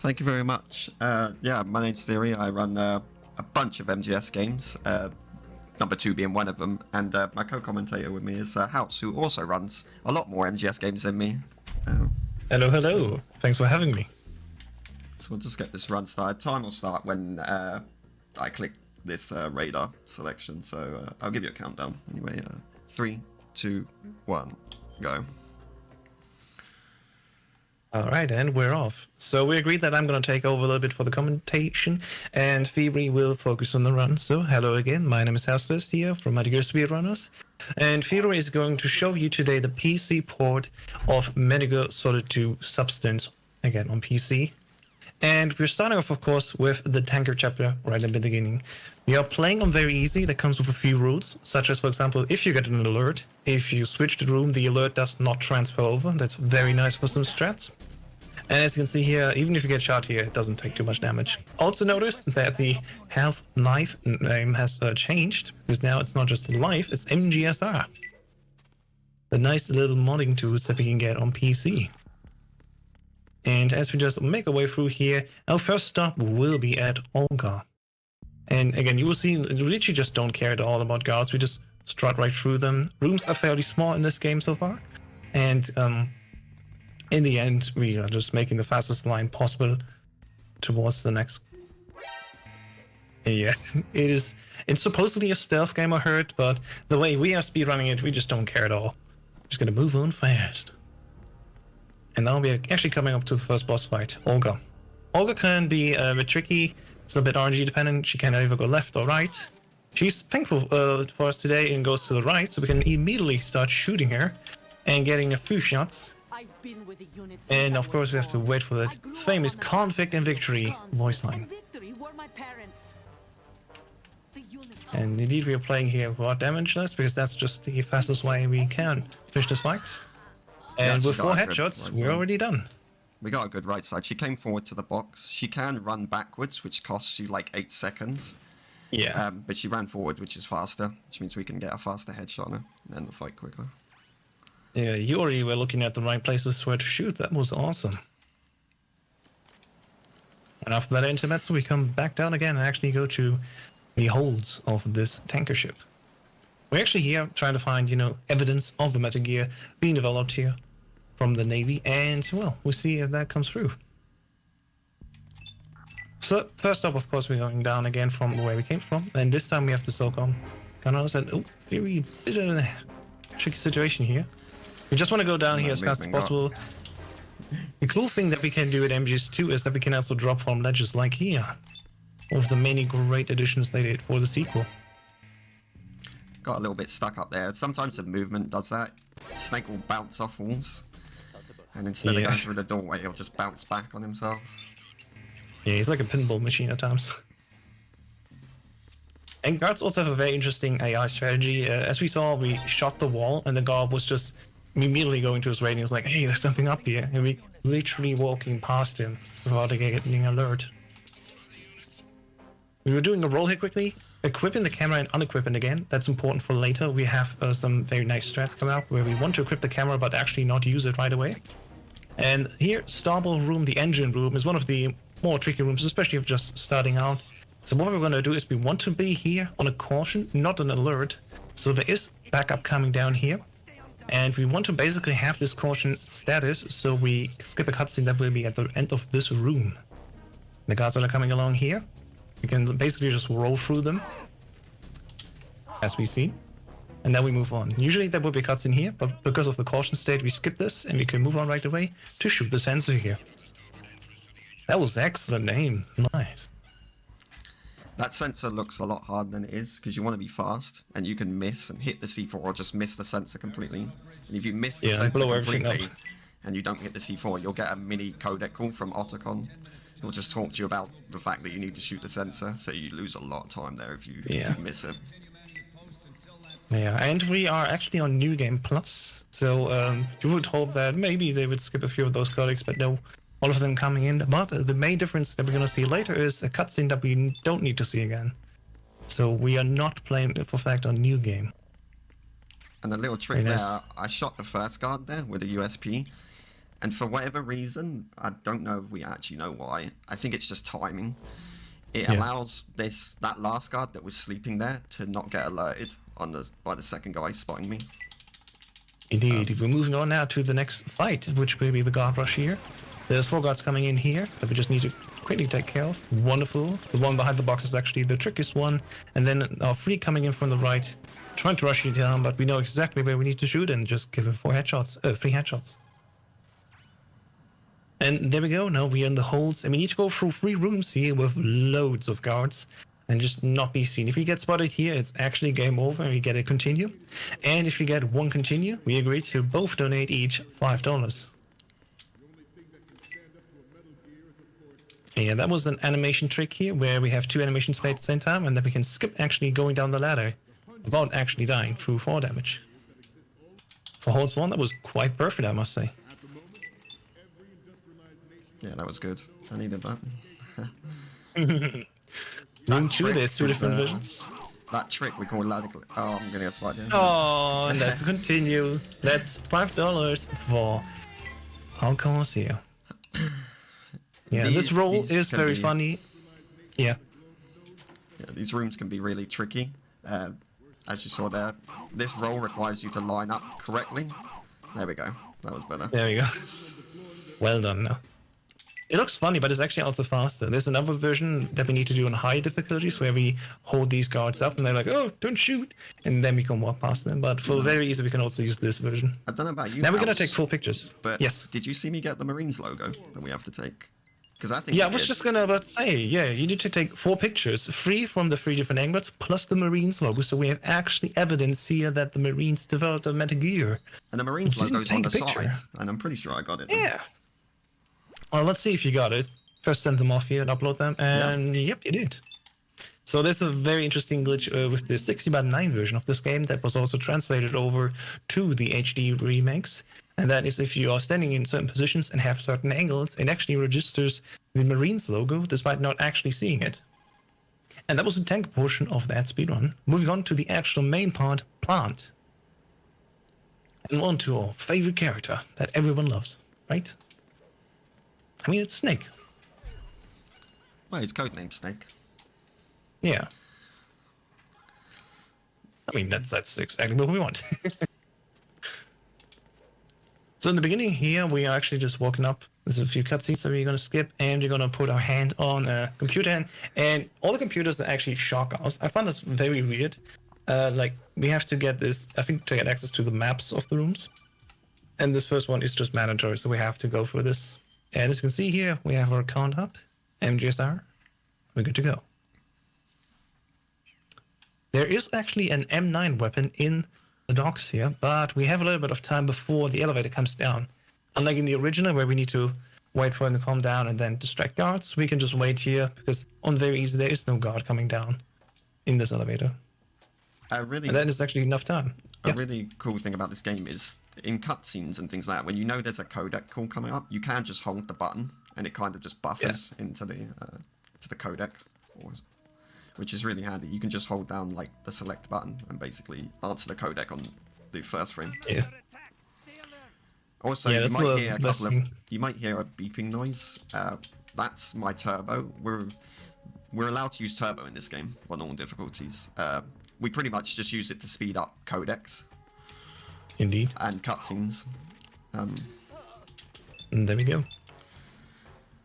Thank you very much. Yeah, my name's Theory. I run a bunch of MGS games, number 2 being one of them, and my co-commentator with me is House, who also runs a lot more MGS games than me. Hello, hello. Thanks for having me. So we'll just get this run started. Time will start when I click this radar selection, so I'll give you a countdown. Anyway, 3, 2, 1, go. All right, and we're off. So we agreed that I'm going to take over a little bit for the commentation, and Phoebe will focus on the run. So hello again, my name is Houseless here from Metal Gear Speedrunners, and Phoebe is going to show you today the PC port of Metal Gear Solid 2 Substance, again on PC. And we're starting off, of course, with the tanker chapter right at the beginning. We are playing on very easy. That comes with a few rules, such as, for example, if you get an alert, if you switch the room, the alert does not transfer over. That's very nice for some strats. And as you can see here, even if you get shot here, it doesn't take too much damage. Also notice that the Half-Life name has changed, because now it's not just life, it's MGSR. The nice little modding tools that we can get on PC. And as we just make our way through here, our first stop will be at Olga. And again, you will see, we literally just don't care at all about guards. We just strut right through them. Rooms are fairly small in this game so far. And in the end, we are just making the fastest line possible towards the next. Yeah, it's supposedly a stealth game, I heard, but the way we are speedrunning it, we just don't care at all. Just gonna move on fast. And now we're actually coming up to the first boss fight, Olga. Olga can be a bit tricky. It's a bit RNG dependent. She can either go left or right. She's thankful for us today and goes to the right, so we can immediately start shooting her and getting a few shots. And of course we have to wait for that famous Convict and Victory voice line. And indeed we are playing here for damageless, because that's just the fastest way we can finish this fight. And with 4 headshots, we're already done. We got a good right side. She came forward to the box. She can run backwards, which costs you like 8 seconds. Yeah. But she ran forward, which is faster, which means we can get a faster headshot on her and end the fight quicker. Yeah, you already were looking at the right places where to shoot. That was awesome. And after that intermezzo, we come back down again and actually go to the holds of this tanker ship. We're actually here trying to find, evidence of the Metal Gear being developed here from the Navy, and, well, we'll see if that comes through. So, first up, of course, we're going down again from where we came from, and this time we have the SOCOM gunners, and, oh, very bit of a tricky situation here. We just want to go down here as fast as possible. The cool thing that we can do at MGS2 is that we can also drop from ledges like here, one of the many great additions they did for the sequel. Got a little bit stuck up there. Sometimes the movement does that. Snake will bounce off walls, and instead of going through the doorway, he'll just bounce back on himself. Yeah, he's like a pinball machine at times. And guards also have a very interesting AI strategy. As we saw, we shot the wall, and the guard was just immediately going to his radio. He was like, hey, there's something up here. And we literally walking past him without getting alert. We were doing a roll here quickly. Equipping the camera and unequipping again. That's important for later. We have some very nice strats coming up where we want to equip the camera but actually not use it right away. And here, Starball Room, the engine room, is one of the more tricky rooms, especially if just starting out. So what we're going to do is we want to be here on a caution, not an alert. So there is backup coming down here. And we want to basically have this caution status, so we skip a cutscene that will be at the end of this room. The guards that are coming along here, we can basically just roll through them, as we see, and then we move on. Usually there will be cuts in here, but because of the caution state, we skip this, and we can move on right away to shoot the sensor here. That was excellent aim. Nice. That sensor looks a lot harder than it is, because you want to be fast, and you can miss and hit the C4 or just miss the sensor completely. And if you miss the sensor completely, and you don't hit the C4, you'll get a mini codec call from Otacon. He'll just talk to you about the fact that you need to shoot the sensor, so you lose a lot of time there if you miss it. Yeah, and we are actually on New Game Plus, so you would hope that maybe they would skip a few of those codecs, but no, all of them coming in. But the main difference that we're going to see later is a cutscene that we don't need to see again. So we are not playing for fact on New Game. And a little trick there, I shot the first guard there with a USP, And for whatever reason, I don't know if we actually know why. I think it's just timing. It allows that last guard that was sleeping there to not get alerted by the second guy spotting me. Indeed. We're moving on now to the next fight, which will be the guard rush here. There's 4 guards coming in here that we just need to quickly take care of. Wonderful. The one behind the box is actually the trickiest one. And then our 3 coming in from the right, trying to rush you down, but we know exactly where we need to shoot and just give him 3 headshots. And there we go. Now we're in the holds, and we need to go through 3 rooms here with loads of guards and just not be seen. If we get spotted here, it's actually game over and we get a continue. And if we get 1 continue, we agree to both donate each $5. Yeah, that was an animation trick here where we have 2 animations played at the same time, and then we can skip actually going down the ladder without actually dying through 4 damage. For holds 1, that was quite perfect, I must say. Yeah, that was good. I needed that. Room 2, there's 2 different versions. That trick we call ladder. Oh, I'm gonna get spotted. Oh, let's continue. That's $5 for Hong Kong here. Yeah, this roll is very funny. Yeah. These rooms can be really tricky. As you saw there, this roll requires you to line up correctly. There we go. That was better. There we go. Well done now. It looks funny, but it's actually also faster. There's another version that we need to do on high difficulties where we hold these guards up and they're like, oh, don't shoot. And then we can walk past them. But for very easy, we can also use this version. I don't know about you. Now we're going to take full pictures. But yes. Did you see me get the Marines logo that we have to take? Because I think. Yeah, I was just going to say, yeah, you need to take 4 pictures, 3 from the 3 different angles, plus the Marines logo. So we have actually evidence here that the Marines developed a Metal Gear. And the Marines logo is on the side. And I'm pretty sure I got it. Yeah. Well, let's see if you got it. First send them off here and upload them, and yep, you did. So there's a very interesting glitch with the 60x9 version of this game that was also translated over to the HD remakes. And that is if you are standing in certain positions and have certain angles, it actually registers the Marines logo despite not actually seeing it. And that was the tank portion of that speedrun. Moving on to the actual main part, Plant. And on to our favorite character that everyone loves, right? I mean, it's Snake. Well, his codename Snake. Yeah. I mean, that's exactly what we want. So in the beginning here, we are actually just walking up. There's a few cutscenes that we're going to skip, and we're going to put our hand on a computer. And all the computers are actually shock us. I found this very weird. Like, we have to get this, I think, to get access to the maps of the rooms. And this first one is just mandatory, so we have to go for this. And as you can see here, we have our account up, MGSR. We're good to go. There is actually an M9 weapon in the docks here, but we have a little bit of time before the elevator comes down. Unlike in the original, where we need to wait for him to come down and then distract guards, we can just wait here, because on very easy, there is no guard coming down in this elevator. And that is actually enough time. A really cool thing about this game is in cutscenes and things like that, when you know there's a codec call coming up, you can just hold the button and it kind of just buffers into the codec, which is really handy. You can just hold down like the select button and basically answer the codec on the first frame. Yeah. Also, you might hear you might hear a beeping noise. That's my turbo. We're allowed to use turbo in this game on all difficulties. We pretty much just use it to speed up codecs. Indeed. And cutscenes. And there we go.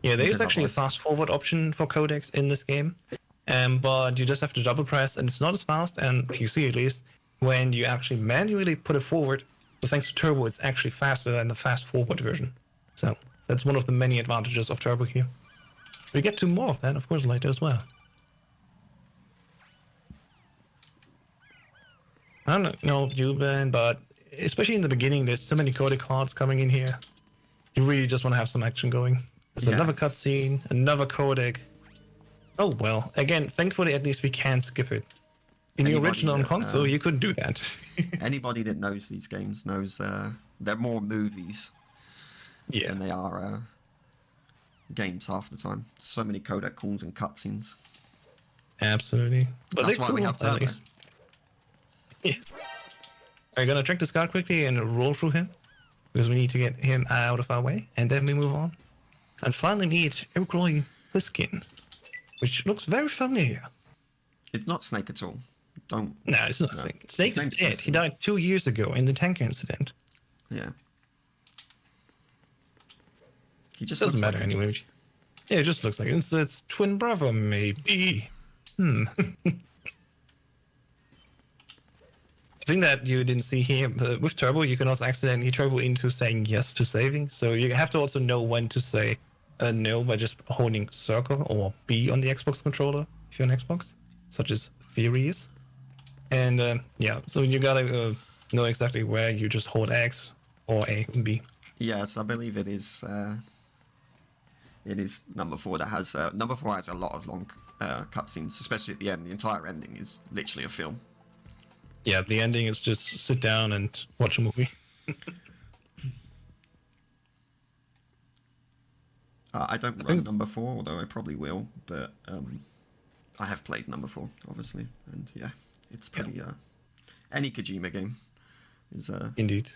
Yeah, there is actually a fast forward option for codecs in this game. But you just have to double press, and it's not as fast, and you see at least, when you actually manually put it forward, so thanks to Turbo, it's actually faster than the fast forward version. So that's one of the many advantages of Turbo here. We get to more of that, of course, later as well. I don't know you, Ben, but especially in the beginning, there's so many codec cards coming in here. You really just want to have some action going. There's another cutscene, another codec. Oh well, again, thankfully at least we can skip it. In the original on console, you couldn't do that. Anybody that knows these games knows they're more movies than they are games half the time. So many codec calls and cutscenes. Absolutely. But that's why we have Turbo. Yeah. Are you gonna track this guard quickly and roll through him? because we need to get him out of our way, and then we move on. And finally meet Urukroy Pliskin, which looks very familiar. It's not Snake at all. Don't. No, it's not no. Snake. Snake is dead. Pliskin. He died 2 years ago in the tanker incident. Yeah. He just Doesn't looks matter like anyway. Yeah, it just looks like it's twin brother, maybe. I think that you didn't see here with Turbo. You can also accidentally turbo into saying yes to saving. So you have to also know when to say no by just holding circle or B on the Xbox controller if you're on Xbox, such as Fury is. And yeah, so you gotta know exactly where you just hold X or A and B. Yes, I believe it is. It is number 4 that has number 4 has a lot of long cutscenes, especially at the end. The entire ending is literally a film. Yeah, the ending is just sit down and watch a movie. I don't run number 4, although I probably will. But I have played number 4, obviously, and yeah, it's pretty. Any Kojima game is. Indeed.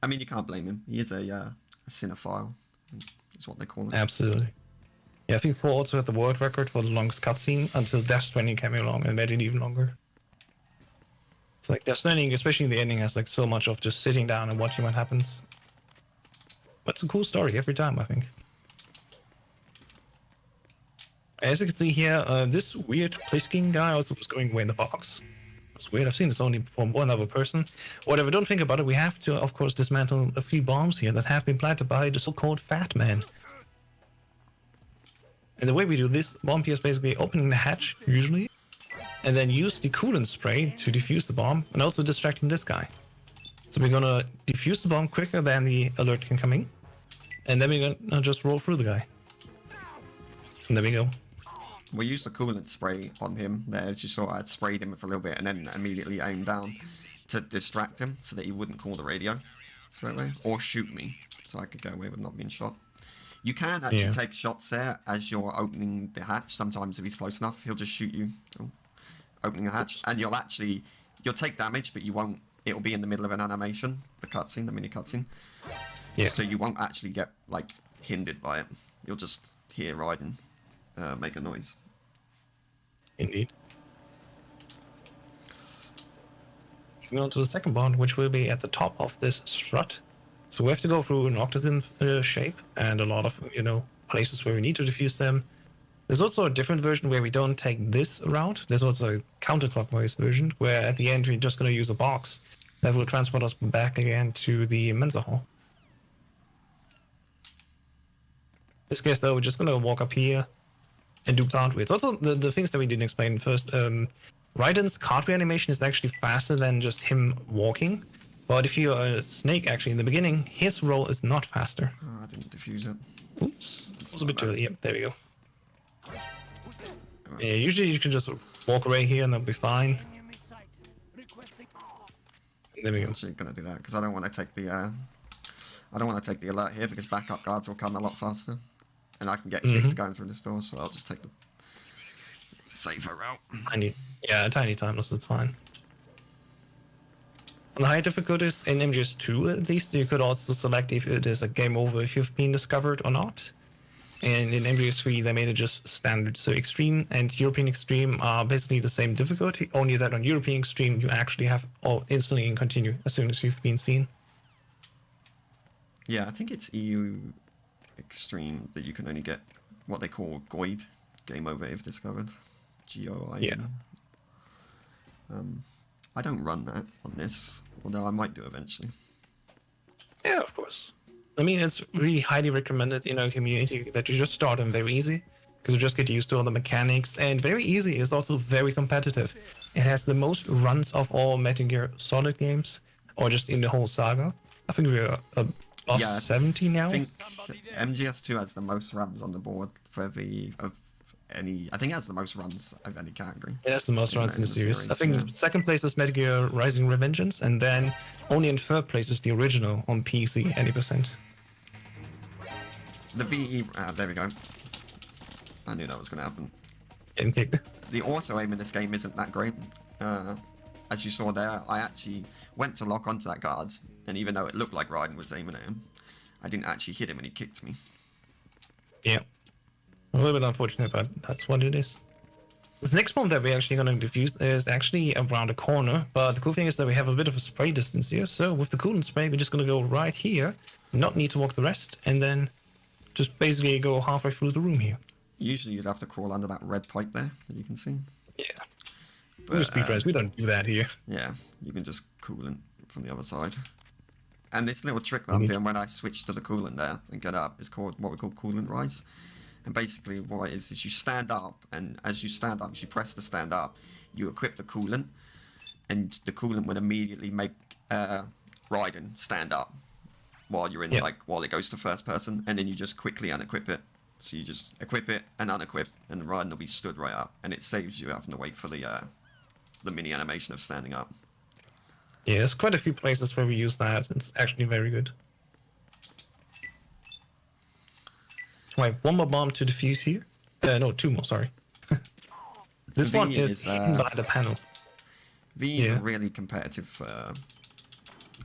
I mean, you can't blame him. He is a cinephile. Is what they call it. Absolutely. Yeah, I think 4 also had the world record for the longest cutscene until Death Stranding came along and made it even longer. It's like Death Stranding, especially the ending, has like so much of just sitting down and watching what happens. But it's a cool story every time, I think. As you can see here, this weird Pliskin guy also was going away in the box. It's weird. I've seen this only from one other person. Whatever, don't think about it. We have to, of course, dismantle a few bombs here that have been planted by the so-called Fat Man. And the way we do this bomb here is basically opening the hatch, usually, and then use the coolant spray to defuse the bomb, and also distracting this guy. So we're gonna defuse the bomb quicker than the alert can come in, and then we're gonna just roll through the guy. And there we go. We used the coolant spray on him there, as you saw. I'd sprayed him for a little bit and then immediately aimed down to distract him so that he wouldn't call the radio straight away or shoot me, so I could go away with not being shot. You can actually take shots there as you're opening the hatch. Sometimes if he's close enough, he'll just shoot you opening the hatch, and you'll take damage, but you won't. It'll be in the middle of an animation, the cutscene, the mini cutscene. Yeah. So you won't actually get like hindered by it. You'll just hear Raiden make a noise. Indeed. Moving on to the second bond, which will be at the top of this strut. So we have to go through an octagon shape and a lot of, places where we need to defuse them. There's also a different version where we don't take this route. There's also a counterclockwise version where at the end we're just going to use a box that will transport us back again to the Mensa Hall. In this case, though, we're just going to walk up here and do cartwheels. Also, the things that we didn't explain first. Raiden's cartwheel animation is actually faster than just him walking. But if you're a Snake, actually, in the beginning, his roll is not faster. Oh, I didn't defuse it. Oops. It was a bit too early. Yep, there we go. Yeah, usually you can just walk away here and that'll be fine. There we go. I'm actually gonna do that because I don't want to take the alert here because backup guards will come a lot faster, and I can get kicked going through this door. So I'll just take the safer route. A tiny time loss. That's fine. On the higher difficulties in MGS2, at least, you could also select if it is a game over if you've been discovered or not. And in MGS3, they made it just standard. So Extreme and European Extreme are basically the same difficulty, only that on European Extreme, you actually have all instantly and continue as soon as you've been seen. Yeah, I think it's EU Extreme that you can only get what they call GOID, game over if discovered. GOID. Yeah. I don't run that on this, although I might do eventually. Yeah, of course. I mean, it's really highly recommended in our community that you just start them very easy, because you just get used to all the mechanics, and very easy is also very competitive. It has the most runs of all Metal Gear Solid games, or just in the whole saga. I think we're above 70 now. I think MGS2 has the most runs on the board for I think it has the most runs of any category. It has the most runs in the series. I think second place is Metal Gear Rising Revengeance, and then only in third place is the original on PC, 80%. The VE, there we go. I knew that was going to happen. Getting kicked. The auto aim in this game isn't that great. as you saw there, I actually went to lock onto that guard, and even though it looked like Raiden was aiming at him, I didn't actually hit him and he kicked me. Yeah. A little bit unfortunate, but that's what it is. This next bomb that we're actually going to defuse is actually around the corner, but the cool thing is that we have a bit of a spray distance here, so with the coolant spray, we're just going to go right here, not need to walk the rest, and then just basically go halfway through the room here. Usually you'd have to crawl under that red pipe there that you can see. Yeah. But, Speed res, we don't do that here. Yeah, you can just coolant from the other side. And this little trick that I'm doing when I switch to the coolant there and get up is called what we call coolant rise. And basically what it is you stand up, and as you stand up, as you press to stand up, you equip the coolant, and the coolant would immediately make Raiden stand up while you're in while it goes to first person, and then you just quickly unequip it. So you just equip it and unequip, and Raiden will be stood right up, and it saves you having to wait for the mini animation of standing up. Yeah, there's quite a few places where we use that. It's actually very good. Wait, one more bomb to defuse here. No, two more, sorry. This one is hidden by the panel. V is a really competitive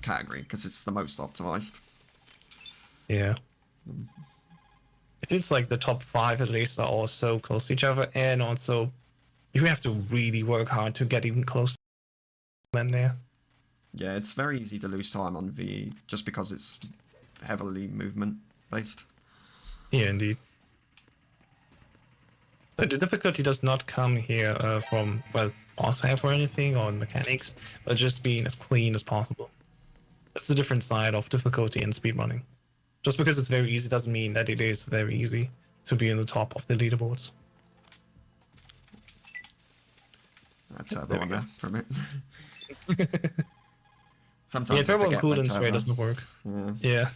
category because it's the most optimized. Yeah. It feels like the top 5 at least are all so close to each other, and also you have to really work hard to get even close to them there. Yeah, it's very easy to lose time on V just because it's heavily movement based. Yeah, indeed. But the difficulty does not come here from, well, boss half or anything, or mechanics, but just being as clean as possible. That's the different side of difficulty in speedrunning. Just because it's very easy doesn't mean that it is very easy to be in the top of the leaderboards. Turbo on there for a minute. Sometimes yeah, turbo and coolant spray doesn't work. Yeah.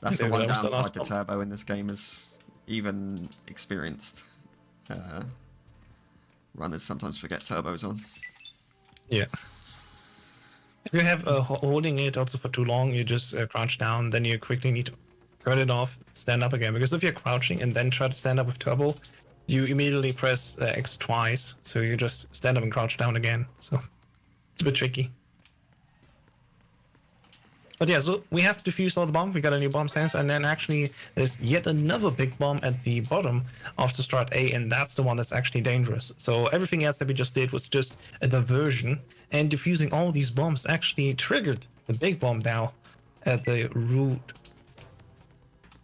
That's the one downside to turbo in this game is even experienced runners sometimes forget turbos on. Yeah. If you have holding it also for too long, you just crouch down, then you quickly need to turn it off, stand up again. Because if you're crouching and then try to stand up with turbo, you immediately press X twice, so you just stand up and crouch down again. So it's a bit tricky. But yeah, so we have defused all the bombs. We got a new bomb sensor, and then actually there's yet another big bomb at the bottom of the strat A, and that's the one that's actually dangerous. So everything else that we just did was just a diversion, and defusing all these bombs actually triggered the big bomb now at the root.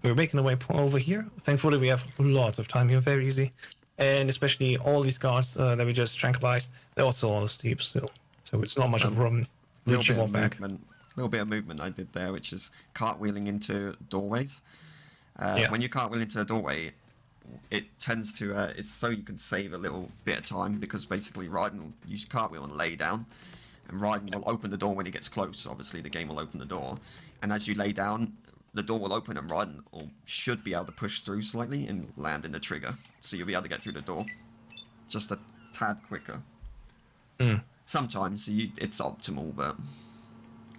We're making our way over here. Thankfully, we have lots of time here, very easy. And especially all these guards that we just tranquilized, they're also all asleep still. So it's not much of a problem. Little bit of movement I did there, which is cartwheeling into doorways. When you cartwheel into a doorway, it tends to, it's so you can save a little bit of time, because basically Raiden will use cartwheel and lay down, and Raiden will open the door when he gets close. Obviously the game will open the door, and as you lay down, the door will open and Raiden should be able to push through slightly and land in the trigger, so you'll be able to get through the door just a tad quicker. Sometimes it's optimal, but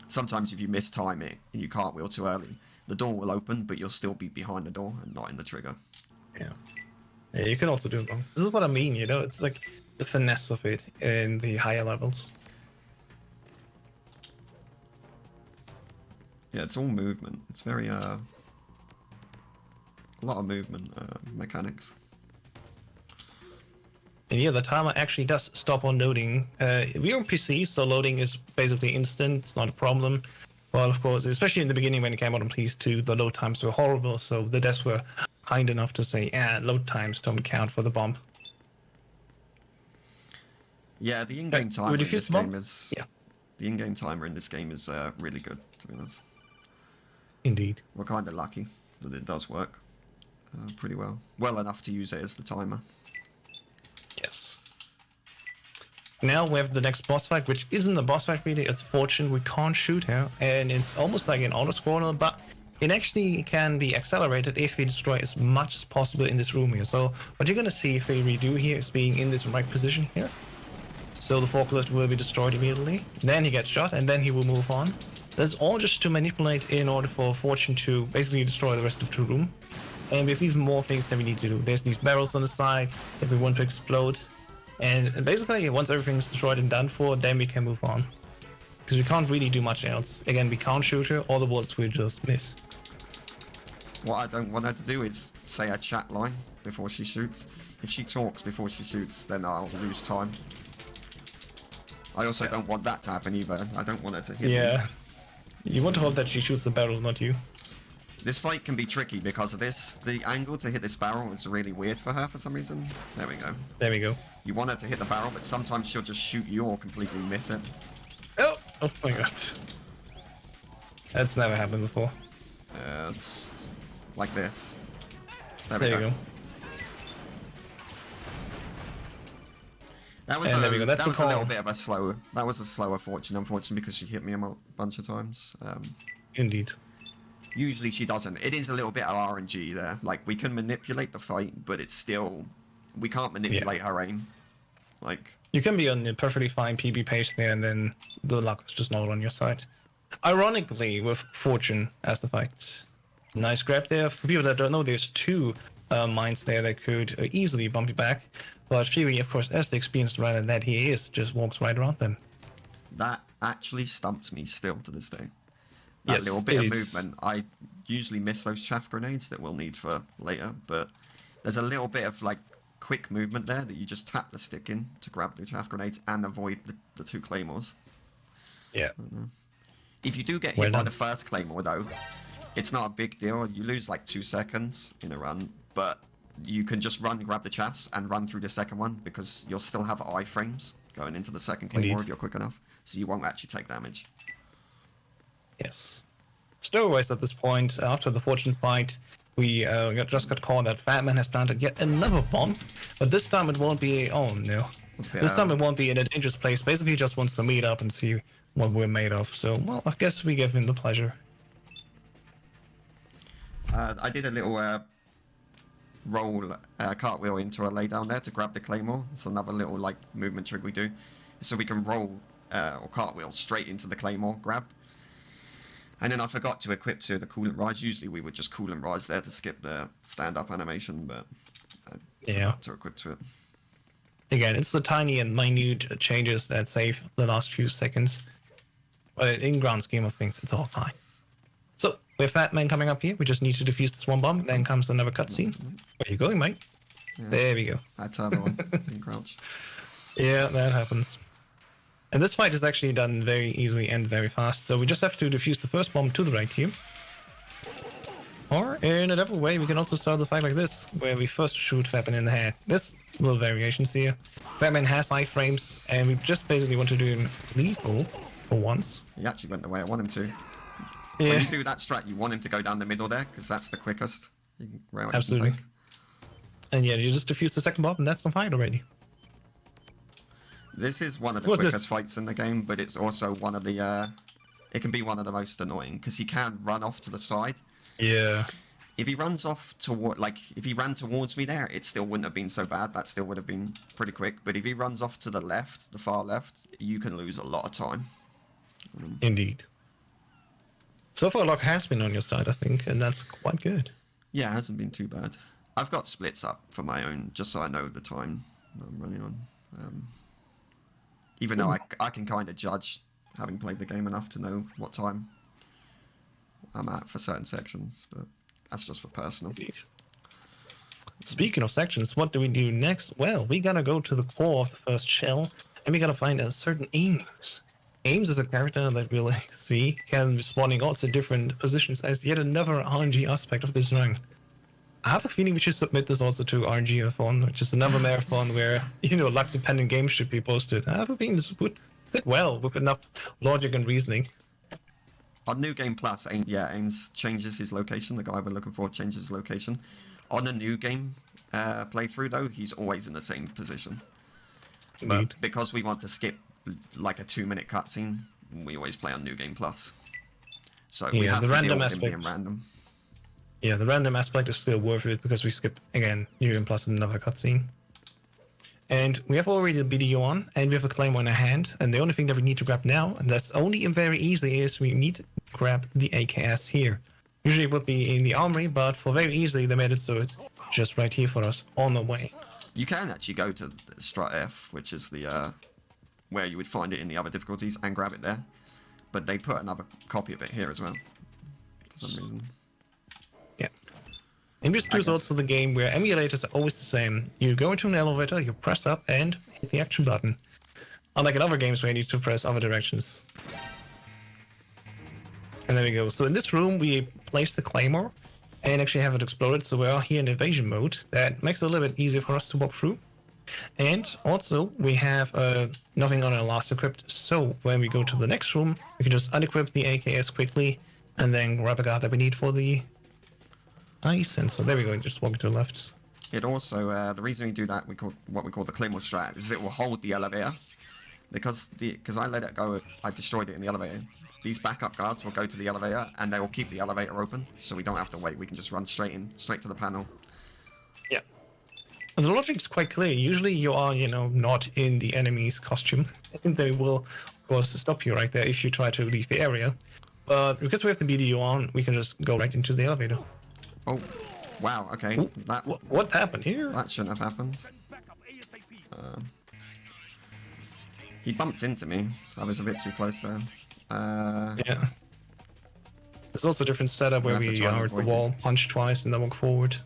sometimes if you mistime it and you cartwheel too early, the door will open, but you'll still be behind the door and not in the trigger. Yeah, you can also do it wrong. This is what I mean, you know, it's like the finesse of it in the higher levels. Yeah, it's all movement. It's very, a lot of movement mechanics. And yeah, the timer actually does stop on loading. We're on PC, so loading is basically instant. It's not a problem. But of course, especially in the beginning when it came out on PS2, the load times were horrible. So the devs were kind enough to say, load times don't count for the bomb. Yeah, the in-game timer in this game is... Yeah. The in-game timer in this game is really good, to be honest. Indeed. We're kind of lucky that it does work pretty well. Well enough to use it as the timer. Yes. Now we have the next boss fight, which isn't a boss fight really. It's Fortune. We can't shoot her, and it's almost like an auto-scroller, but it actually can be accelerated if we destroy as much as possible in this room here. So what you're going to see if we redo here is being in this right position here. So the forklift will be destroyed immediately. Then he gets shot, and then he will move on. That's all just to manipulate in order for Fortune to basically destroy the rest of the room. And we have even more things that we need to do. There's these barrels on the side that we want to explode. And basically, once everything's destroyed and done for, then we can move on. Because we can't really do much else. Again, we can't shoot her, all the bullets will just miss. What I don't want her to do is say a chat line before she shoots. If she talks before she shoots, then I'll lose time. I also don't want that to happen either. I don't want her to hit me. Yeah. You want to hope that she shoots the barrel, not you. This fight can be tricky because of this. The angle to hit this barrel is really weird for her for some reason. There we go. There we go. You want her to hit the barrel, but sometimes she'll just shoot you or completely miss it. Oh! Oh my god. That's never happened before. It's like this. There There you go. That was, And there we go. That's that the was a little call. bit of a slow. That was a slower fortune, unfortunately, because she hit me a bunch of times. Indeed. Usually she doesn't. It is a little bit of RNG there. Like, we can manipulate the fight, but it's still... We can't manipulate her aim. Like... You can be on a perfectly fine PB pace there, and then the luck is just not on your side. Ironically, with Fortune as the fight. Nice grab there. For people that don't know, there's two mines there that could easily bump you back. But Fury, of course, as the experienced rider that he is, just walks right around them. That actually stumps me still to this day. That Yes, little bit it of is. movement. I usually miss those chaff grenades that we'll need for later, but there's a little bit of like quick movement there that you just tap the stick in to grab the chaff grenades and avoid the two claymores. Yeah. If you do get Well hit by done. the first claymore though, it's not a big deal. You lose like 2 seconds in a run, but you can just run, grab the chaffs, and run through the second one because you'll still have iframes going into the second claymore Indeed. if you're quick enough, so you won't actually take damage. Yes. Stowaways at this point, after the Fortune fight, we just got called that Fatman has planted yet another bomb, but this time it won't be. Oh no. This time it won't be in a dangerous place. Basically, he just wants to meet up and see what we're made of. So, well, I guess we give him the pleasure. I did a little roll cartwheel into a laydown there to grab the claymore. It's another little like movement trick we do, so we can roll or cartwheel straight into the claymore grab. And then I forgot to equip to the coolant rise. Usually we would just coolant rise there to skip the stand-up animation, but I forgot to equip to it. Again, it's the tiny and minute changes that save the last few seconds. But in grand scheme of things, it's all fine. So, with Fatman coming up here, we just need to defuse this one bomb. Then comes another cutscene. Where you going, mate? Yeah. There we go. That's another one in crouch. Yeah, that happens. And this fight is actually done very easily and very fast. So we just have to defuse the first bomb to the right here. Or in a different way, we can also start the fight like this, where we first shoot Fatman in the head. There's little variations here. Fatman has iframes, and we just basically want to do him lethal for once. He actually went the way I want him to. Yeah, When you do that strat, you want him to go down the middle there, because that's the quickest route you can absolutely. take. And yeah, you just defuse the second bomb, and that's the fight already. This is one of the What's quickest this? fights in the game, but it's also one of the... it can be one of the most annoying, because he can run off to the side. Yeah. If he runs off toward... Like, if he ran towards me there, it still wouldn't have been so bad. That still would have been pretty quick. But if he runs off to the left, the far left, you can lose a lot of time. Indeed. So far, luck has been on your side, I think, and that's quite good. Yeah, it hasn't been too bad. I've got splits up for my own, just so I know the time that I'm running on. Even though I can kind of judge, having played the game enough to know what time I'm at for certain sections, but that's just for personal. Indeed. Speaking of sections, what do we do next? Well, we gotta go to the core of the first shell, and we gotta find a certain Ames. Ames is a character that we'll see can be spawning also different positions as yet another RNG aspect of this run. I have a feeling we should submit this also to RNG-a-thon, which is another marathon where, luck-dependent games should be posted. I have a feeling this would fit well with enough logic and reasoning. On New Game Plus, Ames changes his location. The guy we're looking for changes his location. On a New Game playthrough, though, he's always in the same position. Indeed. But because we want to skip like a 2-minute cutscene, we always play on New Game Plus. So we Yeah, have the to random deal with him being aspect. random. Yeah, the random aspect is still worth it because we skip, again, New Game Plus and another cutscene. And we have already the video on, and we have a claim on our hand, and the only thing that we need to grab now, and that's only very easy, is we need to grab the AKS here. Usually it would be in the armory, but for very easily they made it so it's just right here for us on the way. You can actually go to Strut F, which is the where you would find it in the other difficulties, and grab it there. But they put another copy of it here as well, for some reason. Yeah. In these two sorts of the game where emulators are always the same, you go into an elevator, you press up, and hit the action button. Unlike in other games where you need to press other directions. And there we go. So in this room, we place the Claymore and actually have it exploded. So we are here in evasion mode. That makes it a little bit easier for us to walk through. And also, we have nothing on our last equipped. So when we go to the next room, we can just unequip the AKS quickly and then grab a guard that we need for the ice. And so there we go. Just walk to the left. It also, the reason we do that, what we call the Claymore strat, is it will hold the elevator. Because I let it go, I destroyed it in the elevator. These backup guards will go to the elevator, and they will keep the elevator open, so we don't have to wait. We can just run straight to the panel. Yeah. And the logic's quite clear. Usually you are, not in the enemy's costume. And they will, of course, stop you right there if you try to leave the area. But because we have the BDU on, we can just go right into the elevator. Oh, wow, okay. Ooh, That what happened here? That shouldn't have happened. He bumped into me. I was a bit too close there. Yeah. There's also a different setup where we are at the wall, punch twice, and then walk forward.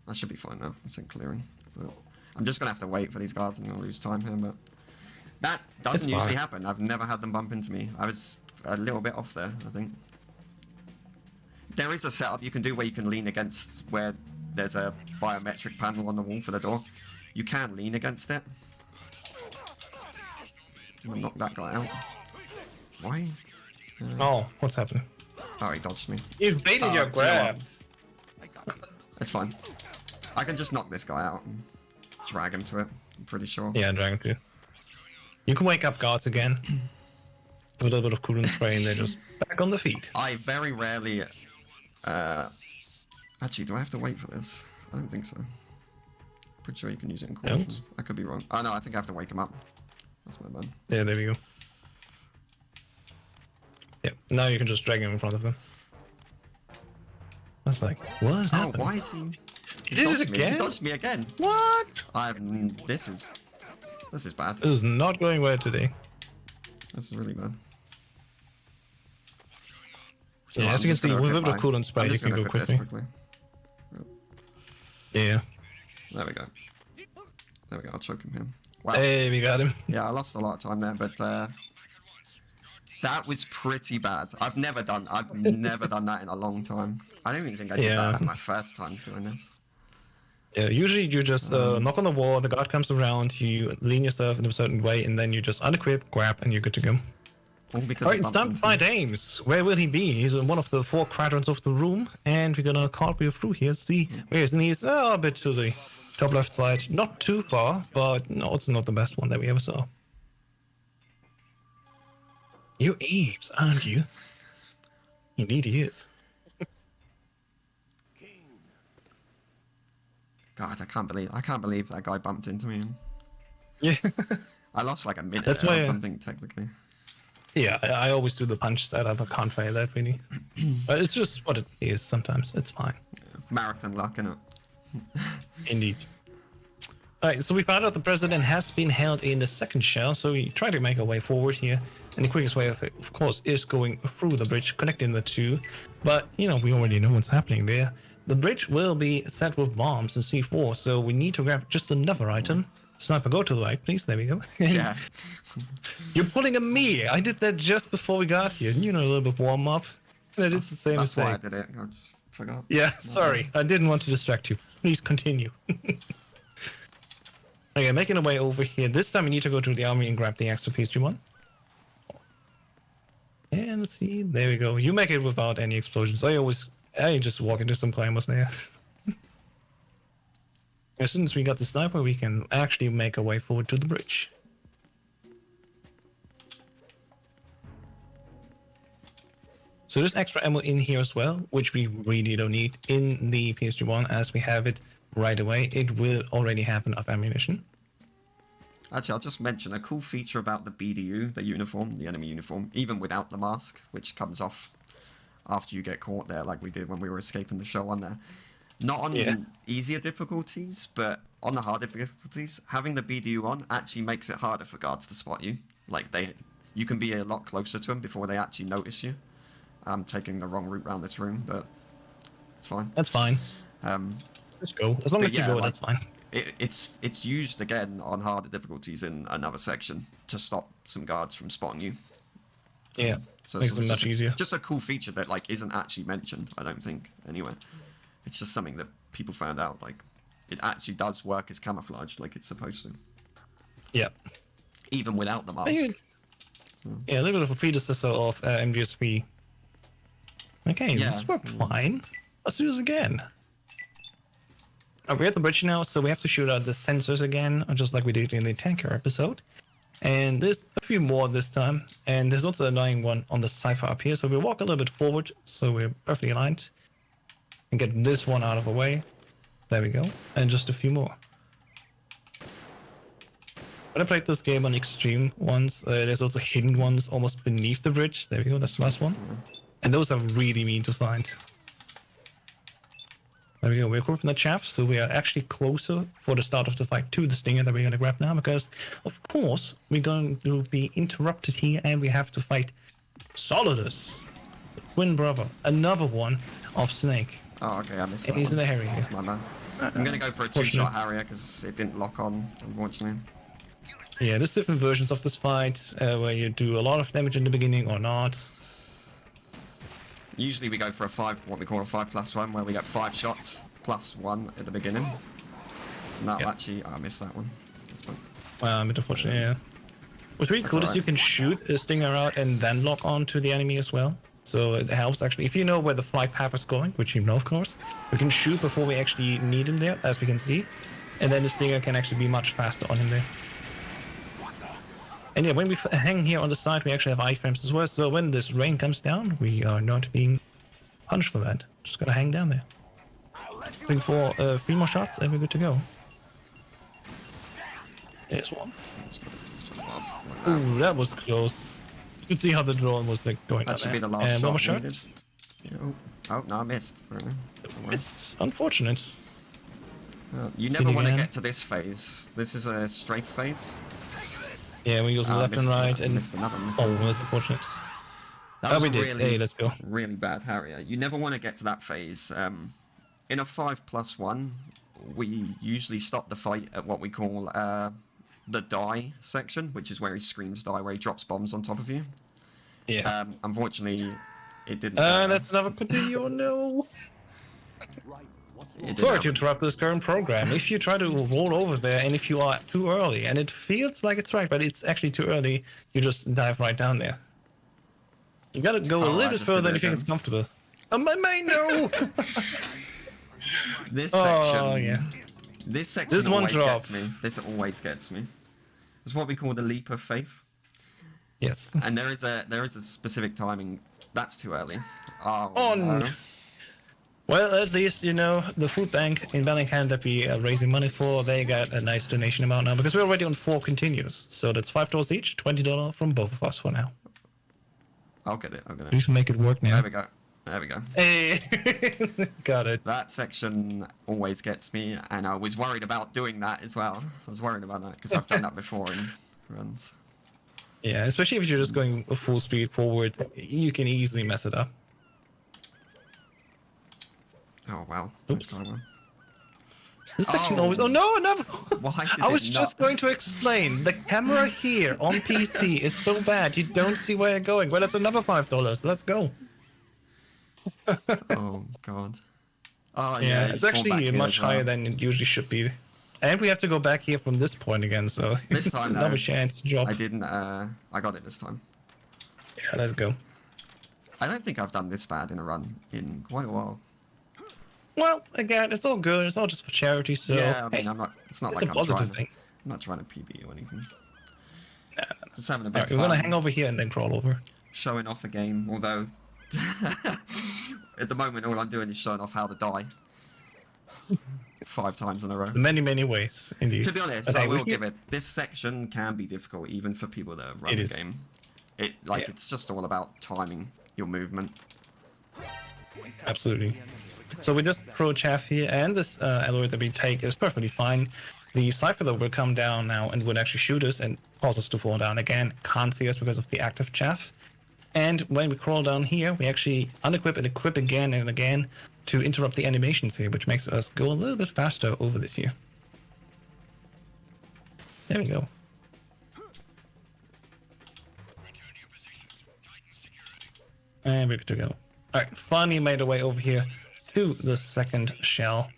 That should be fine now. It's in clearing. But I'm just gonna have to wait for these guards. I'm gonna lose time here, but that doesn't usually happen. I've never had them bump into me. I was a little bit off there, I think. There is a setup you can do where you can lean against where there's a biometric panel on the wall for the door. You can lean against it. I'm gonna knock that guy out. Why? Oh, what's happening? Oh, he dodged me. You've baited your grab. It's fine. I can just knock this guy out and drag him to it. I'm pretty sure. Yeah, drag him to. You can wake up guards again. With a little bit of coolant spray and they're just back on the feet. I very rarely... Actually, do I have to wait for this? I don't think so. Pretty sure you can use it in caution. Don't? I could be wrong. Oh no, I think I have to wake him up. That's my bad. Yeah, there we go. Yeah, now you can just drag him in front of him. That's like, what is happening? Oh, why is he... He did it again? He dodged me again. What? This is bad. This is not going well today. This is really bad. So yeah, as you can see, with a bit of coolant spray, you can go quickly. Yeah. There we go. There we go. I'll choke him here. Wow. Hey, we got him. Yeah, I lost a lot of time there, but that was pretty bad. I've never done that in a long time. I don't even think I did that my first time doing this. Yeah, usually you just knock on the wall, the guard comes around, you lean yourself in a certain way, and then you just unequip, grab, and you're good to go. Alright, it's time to find Ames. Where will he be? He's in one of the 4 quadrants of the room, and we're gonna cartwheel through here, see where he is. And he's a bit to the top left side. Not too far, but no, it's not the best one that we ever saw. You're Ames, aren't you? Indeed he is. God, I can't believe that guy bumped into me. Yeah. I lost like a minute That's there why, or something, technically. Yeah, I always do the punch setup. I can't fail that, really. But it's just what it is sometimes. It's fine. Yeah. Marathon luck, innit? Indeed. Alright, so we found out the president has been held in the second shell, so we try to make our way forward here. And the quickest way, of course, is going through the bridge, connecting the two. But, we already know what's happening there. The bridge will be set with bombs and C4, so we need to grab just another item. Sniper, go to the right, please. There we go. Yeah. You're pulling a me. I did that just before we got here. A little bit warm up. And I did the same mistake. That's why I did it. I just forgot. Yeah, sorry. I didn't want to distract you. Please continue. Okay, making our way over here. This time we need to go to the army and grab the extra PSG-1. And let's see. There we go. You make it without any explosions. I just walk into some claymores there. As soon as we got the sniper, we can actually make our way forward to the bridge. So there's extra ammo in here as well, which we really don't need in the PSG-1 as we have it right away. It will already have enough ammunition. Actually, I'll just mention a cool feature about the BDU, the uniform, the enemy uniform, even without the mask, which comes off after you get caught there, like we did when we were escaping the show on there. Not on easier difficulties, but on the hard difficulties, having the BDU on actually makes it harder for guards to spot you. Like you can be a lot closer to them before they actually notice you. I'm taking the wrong route around this room, but it's fine. That's fine. Let's go. As long as you go, that's fine. It's used again on harder difficulties in another section to stop some guards from spotting you. Yeah, so makes it much easier. Just a cool feature that like isn't actually mentioned, I don't think. Anyway, it's just something that people found out. Like, it actually does work as camouflage, like it's supposed to. Yeah. Even without the mask. Yeah, a little bit of a predecessor of MGS3. Okay, this worked fine. Let's do this again. We're at the bridge now, so we have to shoot out the sensors again, just like we did in the tanker episode. And there's a few more this time. And there's also an annoying one on the cipher up here. So we walk a little bit forward, so we're perfectly aligned. And get this one out of the way. There we go. And just a few more. When I played this game on extreme ones, there's also hidden ones almost beneath the bridge. There we go, that's the last one. And those are really mean to find. There we go, we're from the chaff, so we are actually closer for the start of the fight to the Stinger that we're going to grab now, because of course we're going to be interrupted here and we have to fight Solidus, the twin brother, another one of Snake. Oh, okay, I missed that. And he's in a Harrier. That's my man. I'm going to go for a two-shot Harrier because it didn't lock on, unfortunately. Yeah, there's different versions of this fight where you do a lot of damage in the beginning or not. Usually we go for what we call a 5+1, where we get 5 shots plus 1 at the beginning. And that actually, I missed that one. That's fine. A bit unfortunate, yeah. What's really cool is you can shoot a Stinger out and then lock on to the enemy as well. So it helps actually. If you know where the flight path is going, which you know of course, we can shoot before we actually need him there, as we can see. And then the Stinger can actually be much faster on him there. And yeah, when we hang here on the side, we actually have iframes as well. So when this rain comes down, we are not being punished for that. Just gotta hang down there. Looking for 3 more shots and we're good to go. There's one. Ooh, that was close. You can see how the drone was like going. That should be the last shot. One more shot. Oh, no, I missed. It's unfortunate. You never want to get to this phase. This is a strafe phase. Yeah, we use left and right and missed another. Oh, that's unfortunate. That was really, hey, let's go. Really bad Harrier. You never want to get to that phase. In a 5+1, we usually stop the fight at what we call the die section, which is where he screams die, where he drops bombs on top of you. Yeah. Unfortunately, it didn't. That's another continue. No. Sorry to interrupt this current program. If you try to roll over there and if you are too early and it feels like it's right, but it's actually too early, you just dive right down there. You gotta go a little bit further than you think it's comfortable. Oh, my no! This section. Oh, yeah. This section always gets me. This always gets me. It's what we call the leap of faith. Yes. And there is a specific timing. That's too early. Oh no. Well, at least, you know, the food bank in Bellingham that we are raising money for, they got a nice donation amount now, because we're already on 4 continues. So that's $5 each, $20 from both of us for now. I'll get it. Please make it work now. There we go. Hey, got it. That section always gets me, and I was worried about doing that as well. I was worried about that, because I've done that before in runs. Yeah, especially if you're just going full speed forward, you can easily mess it up. Oh wow. Oops. This section always. Oh no, no! Why did I was just going to explain. The camera here on PC is so bad you don't see where you're going. Well, that's another $5. Let's go. Oh god. Oh yeah, it's actually much higher than it usually should be. And we have to go back here from this point again, so this time another chance to drop. I didn't. I got it this time. Yeah, let's go. I don't think I've done this bad in a run in quite a while. Well, again, it's all good. It's all just for charity, so yeah. I mean, hey, I'm not. It's not it's like a positive thing. I'm not trying to PB or anything. Nah. Just having a bit of We're fun. gonna hang over here and then crawl over. Showing off a game, although at the moment all I'm doing is showing off how to die 5 times in a row. Many, many ways, indeed. To be honest, I will give it. This section can be difficult even for people that have run the game. It's just all about timing your movement. Absolutely. So we just throw chaff here, and this alloy that we take is perfectly fine. The Cypher though will come down now and would actually shoot us and cause us to fall down again. Can't see us because of the active chaff. And when we crawl down here, we actually unequip and equip again and again to interrupt the animations here, which makes us go a little bit faster over this here. There we go. And we're good to go. Alright, finally made our way over here to the second shell.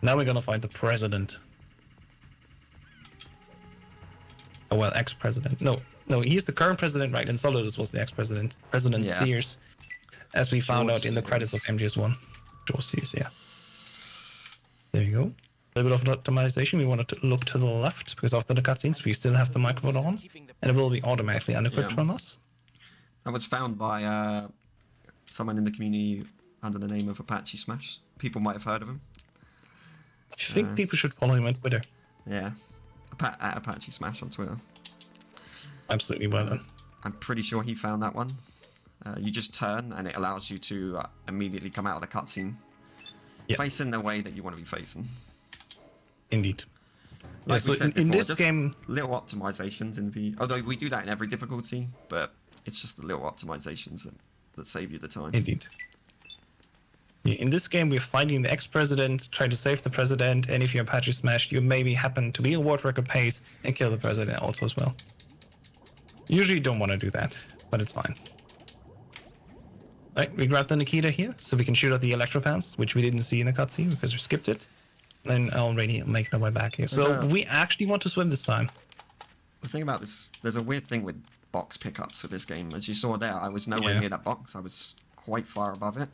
Now we're gonna find the president. Oh, well, ex-president. No, he's the current president, right? And Solidus was the ex-president. President Sears. As we found out in the credits of MGS1. George Sears, yeah. There you go. A little bit of optimization. We want to look to the left, because after the cutscenes, we still have the microphone on. And it will be automatically unequipped from us. That was found by someone in the community under the name of Apache Smash. People might have heard of him. I think people should follow him on Twitter. Yeah. At Apache Smash on Twitter. Absolutely well done. I'm pretty sure he found that one. You just turn and it allows you to immediately come out of the cutscene. Facing the way that you want to be facing. Indeed. Like so in this game... Little optimizations in the... Although we do that in every difficulty, but it's just the little optimizations that save you the time. Indeed. In this game, we're fighting the ex-president, trying to save the president, and if you're Apache Smash, you maybe happen to be a world record pace and kill the president also as well. Usually you don't want to do that, but it's fine. Right, we grab the Nikita here, so we can shoot at the Electropants, which we didn't see in the cutscene because we skipped it. Then already making our way back here. So we actually want to swim this time. The thing about this, there's a weird thing with box pickups for this game. As you saw there, I was nowhere near that box. I was quite far above it.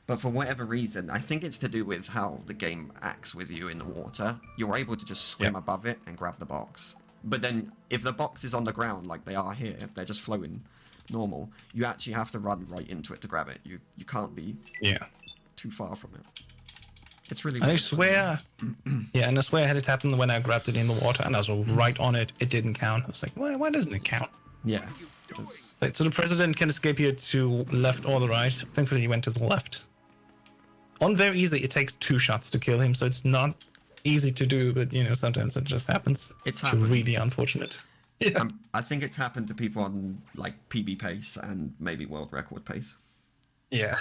But for whatever reason, I think it's to do with how the game acts with you in the water. You're able to just swim above it and grab the box. But then if the box is on the ground like they are here, if they're just floating normal, you actually have to run right into it to grab it. You can't be too far from it. It's really weird. I swear, and I swear I had it happen when I grabbed it in the water and I was right on it. It didn't count. I was like, why doesn't it count? Yeah. Right, so the president can escape here to left or the right. Thankfully, he went to the left. On very easy, it takes 2 shots to kill him, so it's not easy to do, but you know, sometimes it just happens. It's really unfortunate. Yeah. I think it's happened to people on like PB pace and maybe world record pace. Yeah.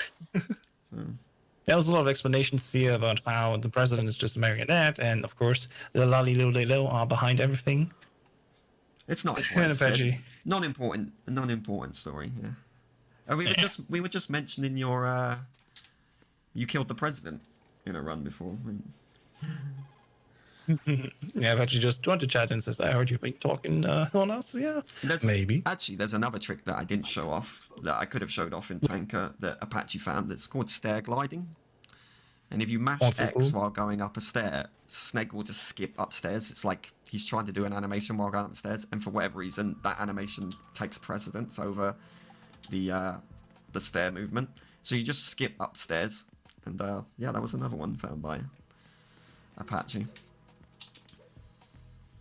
There was a lot of explanations here about how the president is just a marionette, and of course the Lalilulelo are behind everything. It's not important. Non-important story. Yeah. And we were just mentioning your you killed the president in a run before. Yeah, but you just joined the chat and says, I heard you've been talking on us. Yeah, maybe. Actually, there's another trick that I didn't show off, that I could have showed off in Tanker, that Apache found, that's called stair gliding. And if you mash X while going up a stair, Sneg will just skip upstairs. It's like he's trying to do an animation while going upstairs, and for whatever reason, that animation takes precedence over the stair movement. So you just skip upstairs, and yeah, that was another one found by Apache.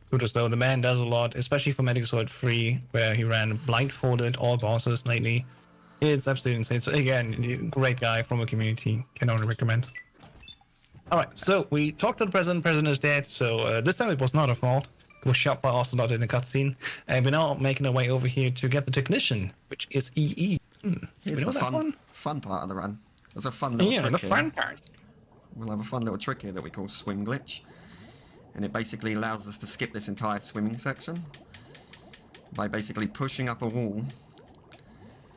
Kudos though, the man does a lot, especially for Metal Gear Solid 3, where he ran blindfolded all bosses lately. It's absolutely insane. So again, great guy from a community, can only recommend. Alright, so we talked to the president. The president is dead, so this time it was not our fault. It was shot by Ocelot in a cutscene. And we're now making our way over here to get the technician, which is EE. Here's the fun part of the run. There's a fun little trick here. Fun part. We'll have a fun little trick here that we call swim glitch. And it basically allows us to skip this entire swimming section by basically pushing up a wall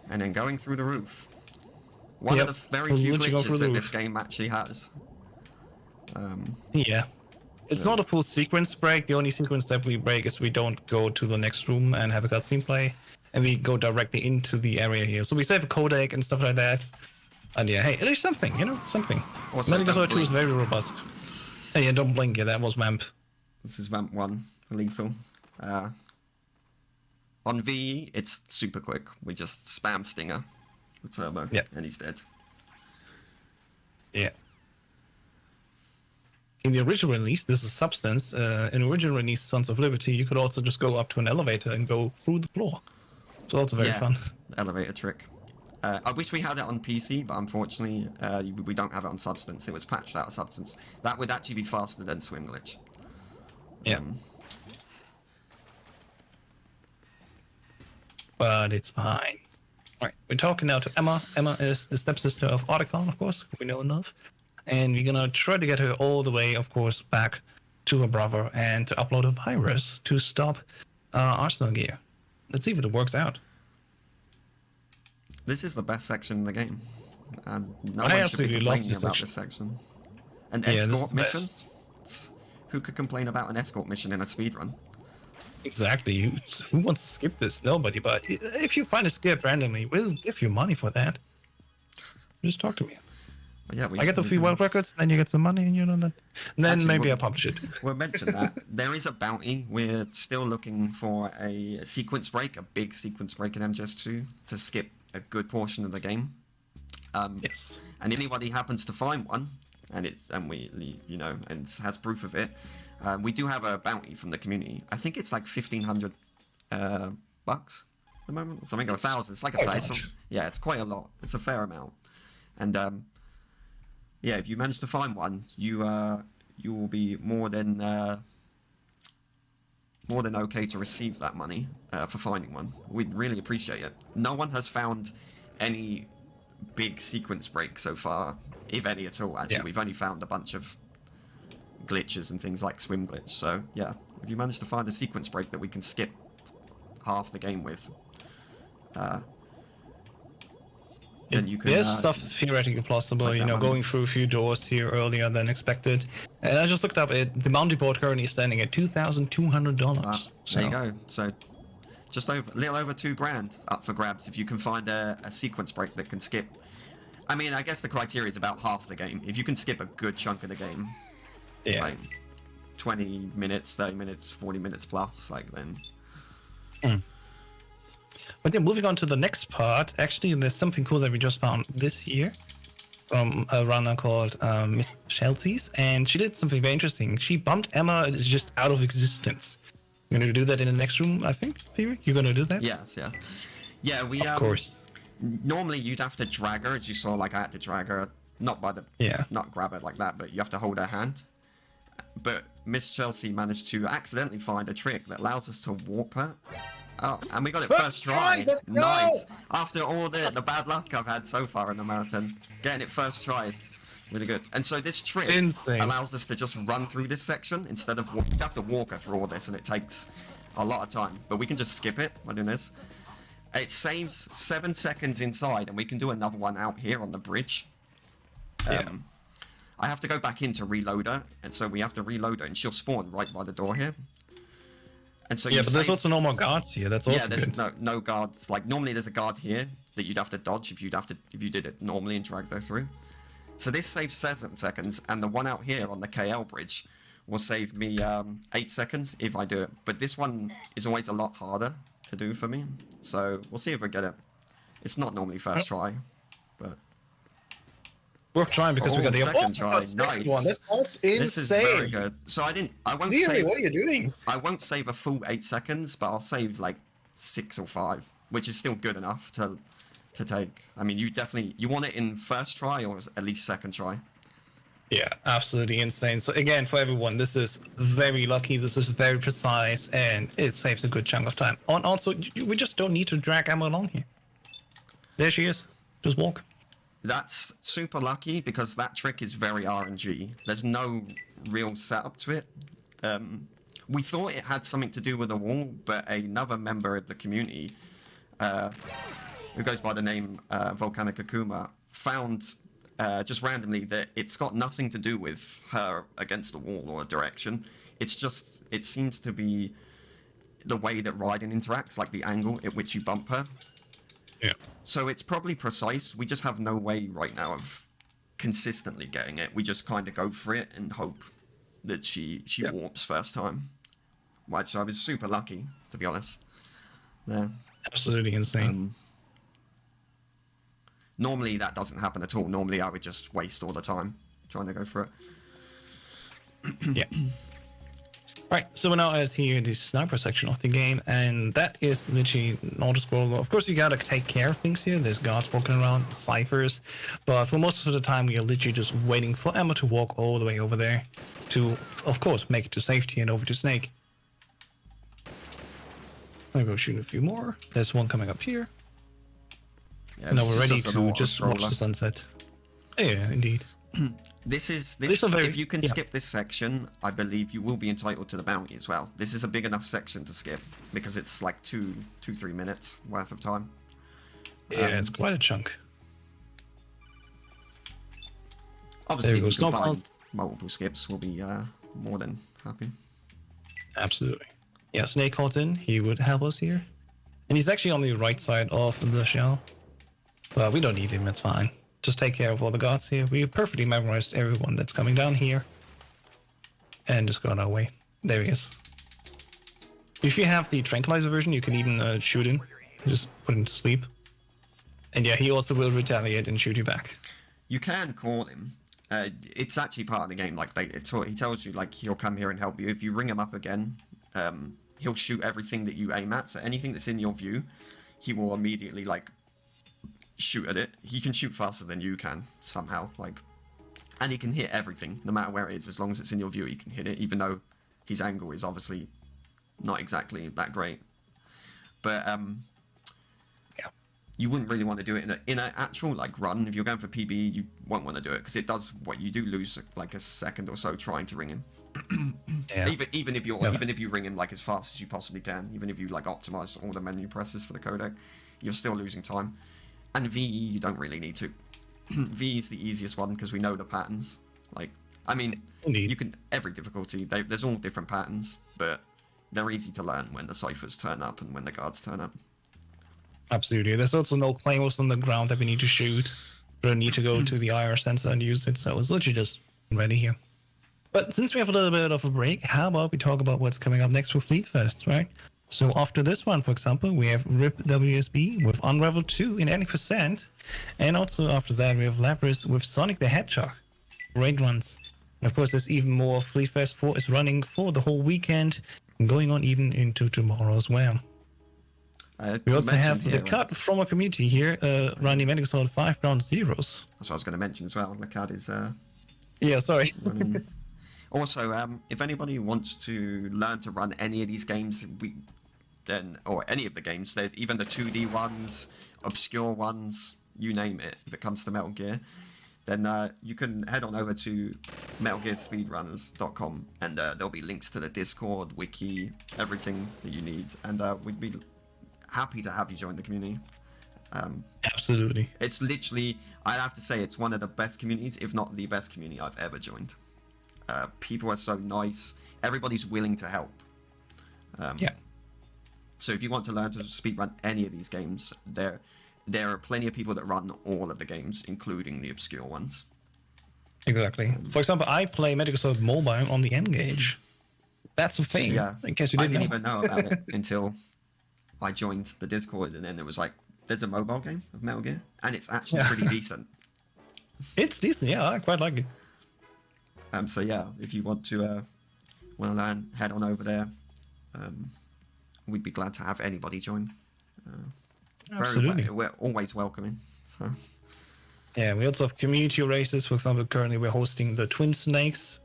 and then going through the roof. One of the very few glitches that this game actually has. Yeah. It's not a full sequence break. The only sequence that we break is we don't go to the next room and have a cutscene play, and we go directly into the area here. So we save a codec and stuff like that. And yeah, hey, at least something, you know, something. Metal Gear Solid 2 is very robust. Hey, yeah, don't blink. Yeah, that was Vamp. This is Vamp 1, lethal. On VE, it's super quick. We just spam Stinger, the turbo, and he's dead. Yeah. In the original release, this is Substance. In the original release, Sons of Liberty, you could also just go up to an elevator and go through the floor. It's also very fun. Elevator trick. I wish we had it on PC, but unfortunately, we don't have it on Substance. It was patched out of Substance. That would actually be faster than Swim Glitch. Yeah. But it's fine. Alright, we're talking now to Emma. Emma is the stepsister of Otacon, of course, we know and love. And we're gonna try to get her all the way, of course, back to her brother and to upload a virus to stop Arsenal gear. Let's see if it works out. This is the best section in the game. And no I one should be absolutely love complaining this about section. this section. An Yeah, this is escort the mission? best. Who could complain about an escort mission in a speedrun? Exactly. Who wants to skip this? Nobody. But if you find a skip randomly, we'll give you money for that. Just talk to me. But yeah, I get the free world records, then you get some money, and you know that. And then Actually, maybe I'll publish it. We'll mention that. There is a bounty. We're still looking for a sequence break, a big sequence break in MGS2 to skip a good portion of the game. Yes. And anybody happens to find one, and we and has proof of it, we do have a bounty from the community. I think it's like 1,500 bucks at the moment, something like 1,000. It's like a thousand. Yeah, it's quite a lot. It's a fair amount. And yeah, if you manage to find one, you will be more than okay to receive that money for finding one. We'd really appreciate it. No one has found any big sequence breaks so far, if any at all. Actually, we've only found a bunch of glitches and things like Swim Glitch. So yeah, if you manage to find a sequence break that we can skip half the game with, then you can. There's stuff theoretically possible, you know, going through a few doors here earlier than expected. And I just looked up it. The bounty board currently is standing at $2,200. There you go. So just a little over $2,000 up for grabs if you can find a sequence break that can skip. I mean, I guess the criteria is about half the game. If you can skip a good chunk of the game, like 20 minutes, 30 minutes, 40 minutes plus, like then. But then moving on to the next part, actually, there's something cool that we just found this year from a runner called Miss Shelties, and she did something very interesting. She bumped Emma just out of existence. You're going to do that in the next room, I think, Phoebe? You're going to do that? Yes, yeah. Yeah, we... Of course. Normally, you'd have to drag her, as you saw, like I had to drag her, not by the... Not grab her like that, but you have to hold her hand. But Miss Chelsea managed to accidentally find a trick that allows us to warp her. Oh, and we got it first try. Nice. After all the bad luck I've had so far in the marathon, getting it first try is really good. And so this trick allows us to just run through this section instead of... You have to walk her through all this, and it takes a lot of time. But we can just skip it by doing this. It saves 7 seconds inside, and we can do another one out here on the bridge. I have to go back in to reload her, and so we have to reload her, and she'll spawn right by the door here. And so but there's also no more guards here. That's also there's good. no guards. Like normally there's a guard here that you'd have to dodge if you did it normally and drag her through. So this saves 7 seconds, and the one out here on the KL bridge will save me 8 seconds if I do it. But this one is always a lot harder to do for me. So we'll see if we get it. It's not normally first try, but worth trying because we got the second try. Nice. One. That's insane. This is very good. So I won't save. What are you doing? I won't save a full 8 seconds, but I'll save like 6 or 5, which is still good enough to take. I mean, you want it in first try or at least second try. Yeah, absolutely insane. So again, for everyone, this is very lucky. This is very precise, and it saves a good chunk of time. And also, we just don't need to drag Emma along here. There she is. Just walk. That's super lucky because that trick is very RNG. There's no real setup to it. We thought it had something to do with the wall, but another member of the community, who goes by the name Volcanic Akuma, found just randomly that it's got nothing to do with her against the wall or a direction. It's just, it seems to be the way that Raiden interacts, like the angle at which you bump her. Yeah. So it's probably precise. We just have no way right now of consistently getting it. We just kind of go for it and hope that she warps first time. Which I was super lucky, to be honest. Yeah. Absolutely insane. Normally that doesn't happen at all. Normally I would just waste all the time trying to go for it. Yeah. Right, so we're now at here the sniper section of the game, and that is literally an auto-scroll. Of course, you gotta take care of things here. There's guards walking around, ciphers, but for most of the time, we are literally just waiting for Emma to walk all the way over there to, of course, make it to safety and over to Snake. I'll go shoot a few more. There's one coming up here. Yeah, Now we're ready to just watch the sunset. Yeah, indeed. This is very, if you can skip this section, I believe you will be entitled to the bounty as well. This is a big enough section to skip because it's like 2-3 minutes worth of time. Yeah, it's quite a chunk. Obviously, if you can find multiple skips, we'll be more than happy. Absolutely. Yeah, Snake calls in. He would help us here. And he's actually on the right side of the shell. But we don't need him, it's fine. Just take care of all the guards here. We perfectly memorized everyone that's coming down here. And just go on our way. There he is. If you have the tranquilizer version, you can even shoot him. Just put him to sleep. And yeah, he also will retaliate and shoot you back. You can call him. It's actually part of the game. Like he tells you, like he'll come here and help you. If you ring him up again, he'll shoot everything that you aim at. So anything that's in your view, he will immediately like shoot at it. He can shoot faster than you can somehow, like, and he can hit everything no matter where it is. As long as it's in your view, he can hit it, even though his angle is obviously not exactly that great. But you wouldn't really want to do it in an actual like run. If you're going for PB, you won't want to do it because it does what you do lose like a second or so trying to ring him. Yeah. Even if you ring him like as fast as you possibly can, even if you like optimize all the menu presses for the codec, you're still losing time. And VE, you don't really need to. VE is the easiest one because we know the patterns. Like, I mean, Indeed. you can every difficulty. There's all different patterns, but they're easy to learn when the ciphers turn up and when the guards turn up. Absolutely. There's also no claymores on the ground that we need to shoot. We don't need to go to the IR sensor and use it, so it's literally just ready here. But since we have a little bit of a break, how about we talk about what's coming up next for Fleet Fest, right? So after this one, for example, we have RIP WSB with Unravel 2 in 80%. And also after that, we have Lapras with Sonic the Hedgehog. Great runs. And of course, there's even more. Fleet Fest 4 is running for the whole weekend, and going on even into tomorrow as well. We also have the cut from our community here, Randy Medicasold 5 Ground Zeros. That's what I was going to mention as well. The cut is... yeah, sorry. Also, if anybody wants to learn to run any of these games, or any of the games, there's even the 2D ones, obscure ones, you name it, if it comes to Metal Gear, then you can head on over to metalgearspeedrunners.com and there'll be links to the Discord, wiki, everything that you need, and we'd be happy to have you join the community. Absolutely. It's literally, I'd have to say, it's one of the best communities, if not the best community I've ever joined. People are so nice. Everybody's willing to help. Yeah. So if you want to learn to speedrun any of these games, there are plenty of people that run all of the games, including the obscure ones. Exactly. For example, I play Medicasold Mobile on the N-Gage. That's a thing. Yeah. In case you I didn't didn't even know about it until I joined the Discord, and then it was like, there's a mobile game of Metal Gear, and it's actually pretty decent. It's decent, yeah. I quite like it. So yeah, if you want to learn, head on over there. We'd be glad to have anybody join. Absolutely. We're always welcoming. So. Yeah, we also have community races. For example, currently we're hosting the Twin Snakes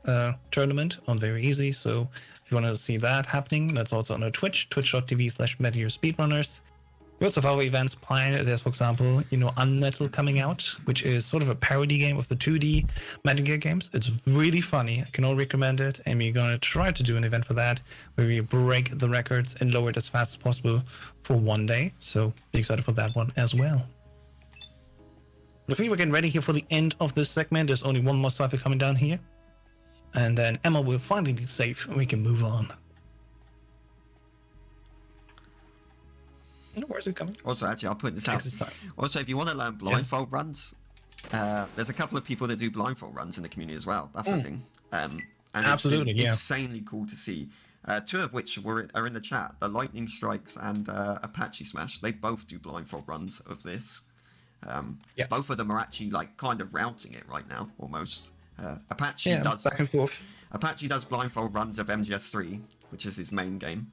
tournament on Very Easy. So if you want to see that happening, that's also on our Twitch, twitch.tv/MetalGearSpeedrunners. We also have our events planned. There's, for example, Unmetal coming out, which is sort of a parody game of the 2D Metal Gear games. It's really funny. I can all recommend it. And we're going to try to do an event for that where we break the records and lower it as fast as possible for one day. So be excited for that one as well. But I think we're getting ready here for the end of this segment. There's only one more cipher coming down here. And then Emma will finally be safe and we can move on. Where's it coming? Also, actually, I'll put this out. Also, if you want to learn blindfold runs, there's a couple of people that do blindfold runs in the community as well. That's the thing. And absolutely, it's insanely cool to see. Two of which are in the chat. The Lightning Strikes and Apache Smash. They both do blindfold runs of this. Both of them are actually like kind of routing it right now, almost. Apache does back and forth. Apache does blindfold runs of MGS3, which is his main game,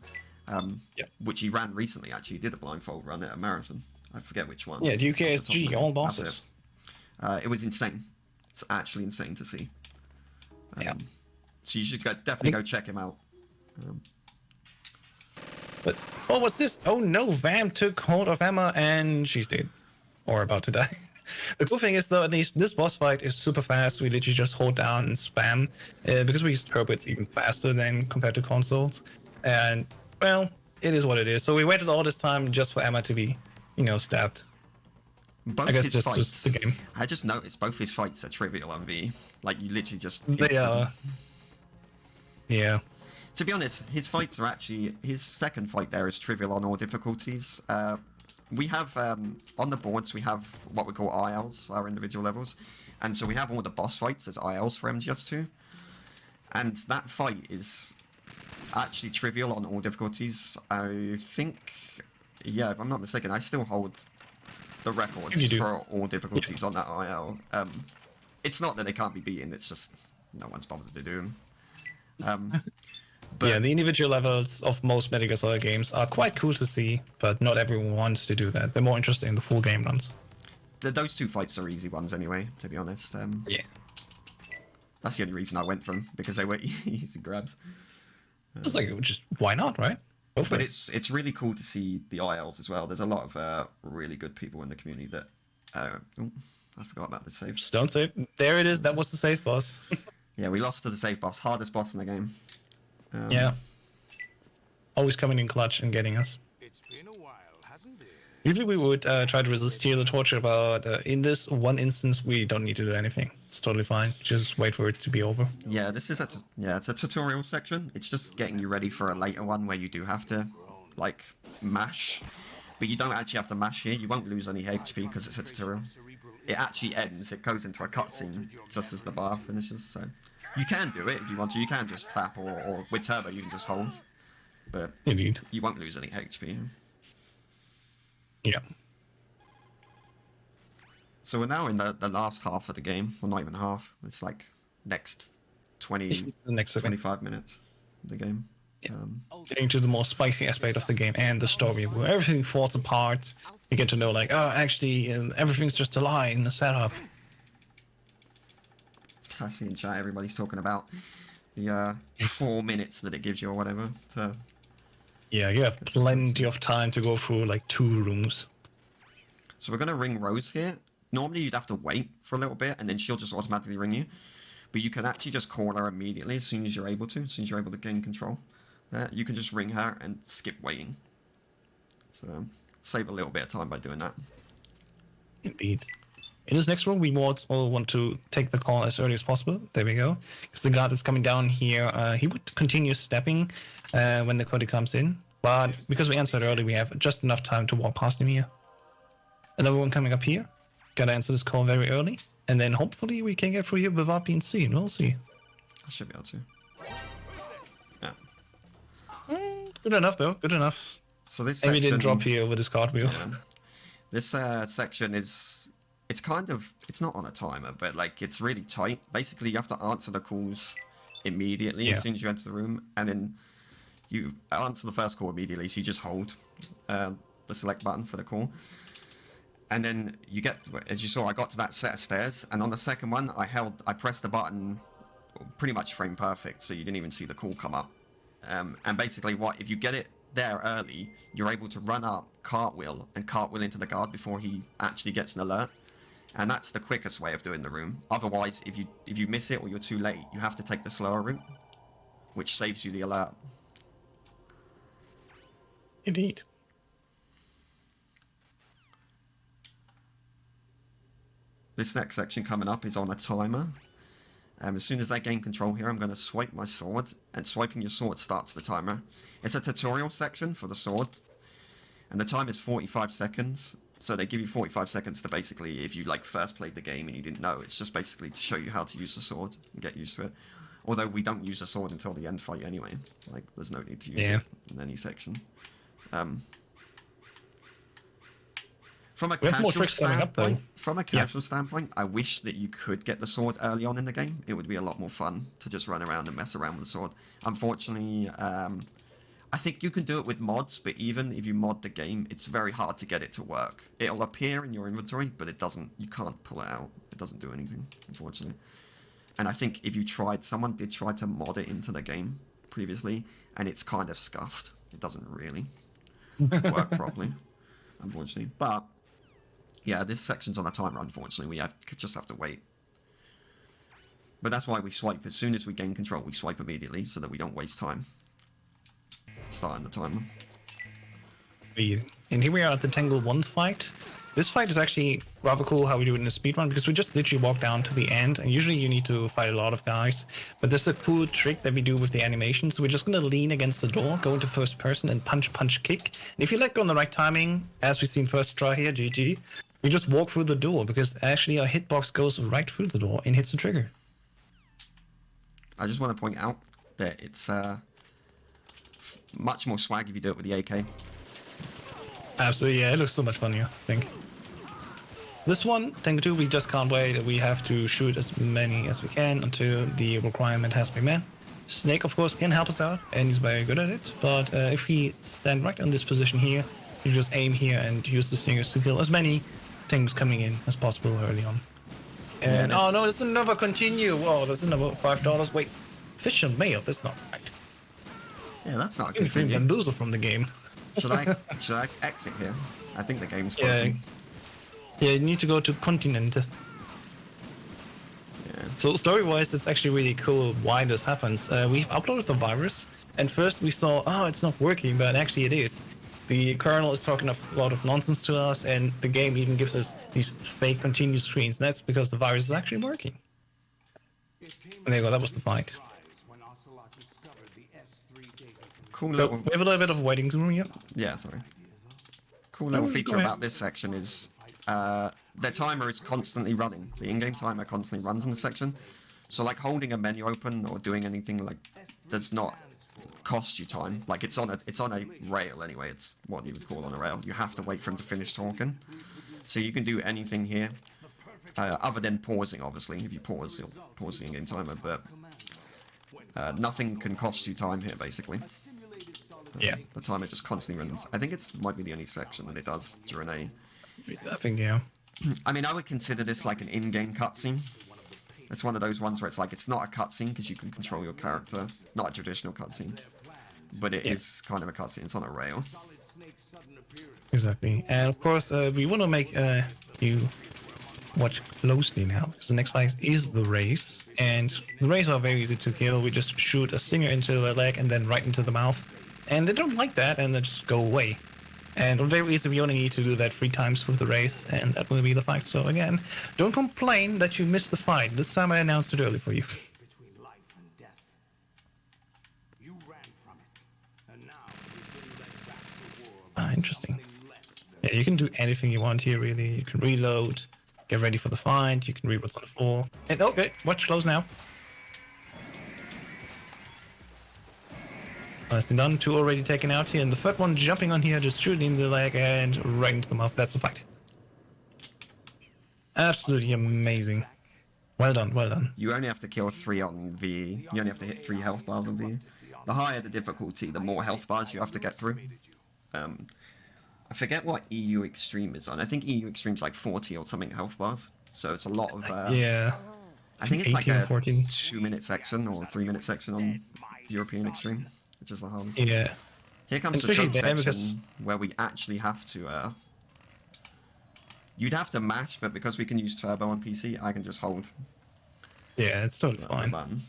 which he ran recently. Actually, he did a blindfold run at a marathon. I forget which one. Yeah, the UKSG, all bosses. It was insane. It's actually insane to see. Yeah. So you should definitely go check him out. But oh, what's this? Oh no, Vam took hold of Emma and she's dead, or about to die. The cool thing is though, at least this boss fight is super fast. We literally just hold down and spam because we use turbo. It's even faster than compared to consoles. And well, it is what it is. So we waited all this time just for Emma to be, stabbed. Both I guess his that's fights, just the game. I just noticed both his fights are trivial on V. Like you literally just. They are. Yeah. To be honest, his fights are actually his second fight there is trivial on all difficulties. We have on the boards we have what we call ILs, our individual levels, and so we have all the boss fights as ILs for MGS2, and that fight is actually trivial on all difficulties. I think, yeah, if I'm not mistaken, I still hold the records for all difficulties on that IL. It's not that they can't be beaten; it's just no one's bothered to do them. But yeah, the individual levels of most Metal Gear Solid games are quite cool to see, but not everyone wants to do that. They're more interested in the full game runs. Those two fights are easy ones anyway, to be honest. Yeah. That's the only reason I went for them, because they were easy grabs. It's like, just why not, right? But it's really cool to see the ILs as well. There's a lot of really good people in the community that... I forgot about the save. Just don't save. There it is. That was the save boss. Yeah, we lost to the save boss. Hardest boss in the game. Yeah. Always coming in clutch and getting us. It's been a while, hasn't it? Usually we would try to resist here the torture, but in this one instance, we don't need to do anything. It's totally fine. Just wait for it to be over. Yeah, this is it's a tutorial section. It's just getting you ready for a later one where you do have to, like, mash. But you don't actually have to mash here. You won't lose any HP because it's a tutorial. It actually ends. It goes into a cutscene just as the bar finishes, so... You can do it if you want to. You can just tap, or with turbo you can just hold. But Indeed. You won't lose any HP. Yeah. So we're now in the last half of the game. Well, not even half. It's like next 25 minutes of the game. Yeah. Getting to the more spicy aspect of the game and the story, where everything falls apart. You get to know, like, oh, actually, everything's just a lie in the setup. I see in chat everybody's talking about the 4 minutes that it gives you or whatever. Yeah, you have plenty of time to go through like 2 rooms. So we're going to ring Rose here. Normally you'd have to wait for a little bit and then she'll just automatically ring you. But you can actually just call her immediately as soon as you're able to, as soon as you're able to gain control. You can just ring her and skip waiting. So save a little bit of time by doing that. Indeed. In this next room, we want to take the call as early as possible. There we go. Because the guard is coming down here. He would continue stepping when the Cody comes in. But because we answered early, we have just enough time to walk past him here. Another one coming up here. Gotta answer this call very early. And then hopefully we can get through here without being seen. We'll see. I should be able to. Yeah. Good enough, though. Good enough. So this Maybe section... didn't drop here with this cartwheel. Yeah. This section is... It's kind of, it's not on a timer, but like it's really tight. Basically, you have to answer the calls immediately as soon as you enter the room, and then you answer the first call immediately. So you just hold the select button for the call, and then you get, as you saw, I got to that set of stairs, and on the second one, I pressed the button pretty much frame perfect, so you didn't even see the call come up. And basically, if you get it there early, you're able to run up, cartwheel into the guard before he actually gets an alert. And that's the quickest way of doing the room. Otherwise, if you miss it or you're too late, you have to take the slower route, which saves you the alert. Indeed. This next section coming up is on a timer. As soon as I gain control here, I'm going to swipe my sword, and swiping your sword starts the timer. It's a tutorial section for the sword, and the time is 45 seconds. So they give you 45 seconds to basically, if you like first played the game and you didn't know, it's just basically to show you how to use the sword and get used to it. Although we don't use the sword until the end fight anyway. Like, there's no need to use it in any section. For From a We have more casual tricks coming up, though. standpoint, from a casual standpoint, I wish that you could get the sword early on in the game. It would be a lot more fun to just run around and mess around with the sword. Unfortunately, I think you can do it with mods, but even if you mod the game, it's very hard to get it to work. It'll appear in your inventory, but it doesn't. You can't pull it out. It doesn't do anything, unfortunately. And I think if you tried, someone did try to mod it into the game previously, and it's kind of scuffed. It doesn't really work properly, unfortunately. But yeah, this section's on a timer. Unfortunately, just have to wait. But that's why we swipe as soon as we gain control. We swipe immediately so that we don't waste time starting the timer. And here we are at the Tangle 1 fight. This fight is actually rather cool how we do it in a speedrun, because we just literally walk down to the end, and usually you need to fight a lot of guys. But there's a cool trick that we do with the animation. So we're just going to lean against the door, go into first person, and punch, punch, kick. And if you let go on the right timing, as we've seen first try here, GG, we just walk through the door, because actually our hitbox goes right through the door and hits the trigger. I just want to point out that it's much more swag if you do it with the AK. Absolutely, yeah, it looks so much funnier, I think. This one, Tango 2, we just can't wait. We have to shoot as many as we can until the requirement has been met. Snake, of course, can help us out, and he's very good at it. But if we stand right in this position here, you just aim here and use the stingers to kill as many things coming in as possible early on. And oh no, there's another continue. Whoa, there's another $5. Wait, fish and mail. That's not right. Yeah, that's not a Getting continue. bamboozled from the game. Should I exit here? I think the game's broken. Yeah, you need to go to continent. Yeah. So story-wise, it's actually really cool why this happens. We've uploaded the virus, and first we saw, oh, it's not working, but actually it is. The kernel is talking a lot of nonsense to us, and the game even gives us these fake continuous screens. That's because the virus is actually working. And there you go, that was the fight. Cool So little... we have a little bit of a waiting room here. Yeah, sorry. Cool little feature about this section is the timer is constantly running. The in-game timer constantly runs in the section. So like holding a menu open or doing anything like does not cost you time. Like it's on a rail anyway. It's what you would call on a rail. You have to wait for him to finish talking. So you can do anything here other than pausing. Obviously, if you pause, you'll pause the in-game timer. But nothing can cost you time here, basically. Yeah. The timer just constantly runs. I think it might be the only section that it does during a... I think, yeah. I mean, I would consider this like an in-game cutscene. It's one of those ones where it's like, it's not a cutscene because you can control your character. Not a traditional cutscene. But it is kind of a cutscene. It's on a rail. Exactly. And of course, we want to make you watch closely now, because the next fight is the race. And the race are very easy to kill. We just shoot a stinger into the leg and then right into the mouth. And they don't like that, and they just go away. And very easy, we only need to do that 3 times with the race, and that will be the fight. So again, don't complain that you missed the fight. This time I announced it early for you. Between life and death. You ran from it, and now you've been led back to war. Interesting. Yeah, you can do anything you want here, really. You can reload, get ready for the fight, you can read what's on the floor. And okay, watch close now. Nicely done. 2 already taken out here, and the third one jumping on here, just shooting in the leg and right into the mouth. That's the fight. Absolutely amazing. Well done, well done. You only have to kill 3 on VE. You only have to hit 3 health bars on VE. The higher the difficulty, the more health bars you have to get through. I forget what EU Extreme is on. I think EU Extreme's like 40 or something health bars. So it's a lot of... yeah. I think it's 18, like a 14. 2-minute section or 3-minute section on European Extreme, which is the hardest. Yeah. Here comes the Especially choke there, section because- where we actually have to... You'd have to mash, but because we can use turbo on PC, I can just hold Yeah, it's totally the fine. button.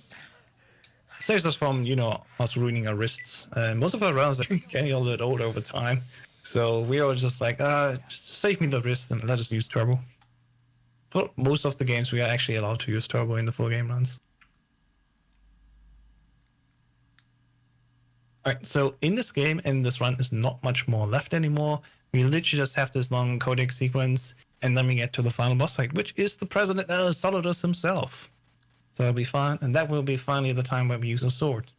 Saves us from, us ruining our wrists. Most of our rounds are getting a little bit old over time. So we are just like, save me the wrist and let us use turbo. For most of the games, we are actually allowed to use turbo in the full game runs. Alright, so in this game, in this run, is not much more left anymore. We literally just have this long codec sequence, and then we get to the final boss fight, which is the President Solidus himself. So it'll be fun, and that will be finally the time where we use a sword.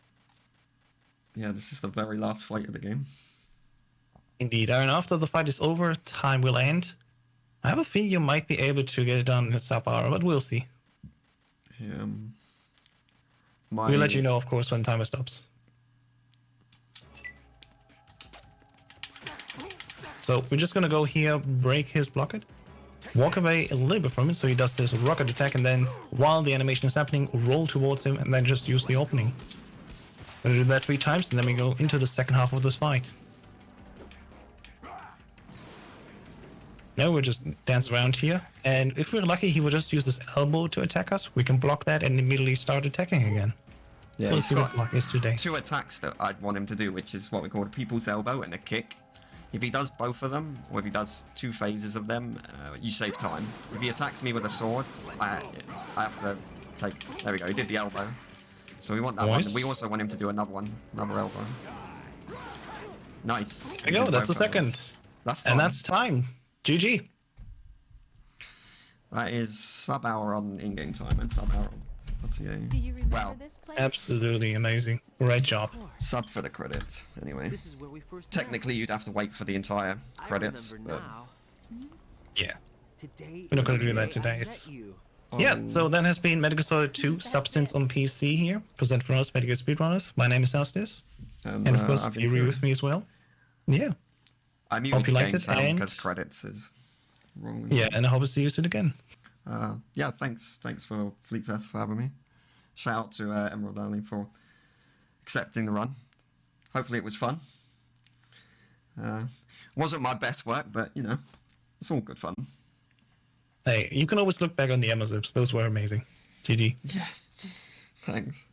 Yeah, this is the very last fight of the game. Indeed, and after the fight is over, time will end. I have a feeling you might be able to get it done in a sub-hour, but we'll see. We'll let you know, of course, when timer stops. So we're just gonna go here, break his blockade, walk away a little bit from it, so he does this rocket attack, and then while the animation is happening, roll towards him, and then just use the opening. We'll do that 3 times, and then we go into the second half of this fight. Now we'll just dance around here, and if we're lucky, he will just use this elbow to attack us. We can block that and immediately start attacking again. Yeah, Let's he's see what got block is today. 2 attacks that I'd want him to do, which is what we call a people's elbow and a kick. If he does both of them, or if he does 2 phases of them, you save time. If he attacks me with a sword, I have to take... There we go, he did the elbow. So we want that one. We also want him to do another one, another elbow. Nice. There we go, that's the second. And that's time. GG. That is sub-hour on in-game time and sub-hour on RTA. Do you remember this place? Absolutely amazing. Great job. Sub for the credits, anyway. This is where we first Technically, you'd have to wait for the entire credits, I remember but... now. Yeah. Today We're not gonna is do the that day I today. met you. Yeah, so that has been Metal Gear Solid 2 Substance on PC here, presented for us Metal Gear Speedrunners. My name is Alstis, and of course, I've Fury with me as well. Yeah. I Hope muted you the liked game it, sound and- because credits is wrong. Yeah, and I hope to see you soon again. Yeah, thanks for Fleet Fest for having me. Shout out to Emerald Alley for accepting the run. Hopefully it was fun. Wasn't my best work, but you know, it's all good fun. Hey, you can always look back on the Amazips. Those were amazing. GG. Yeah. Thanks.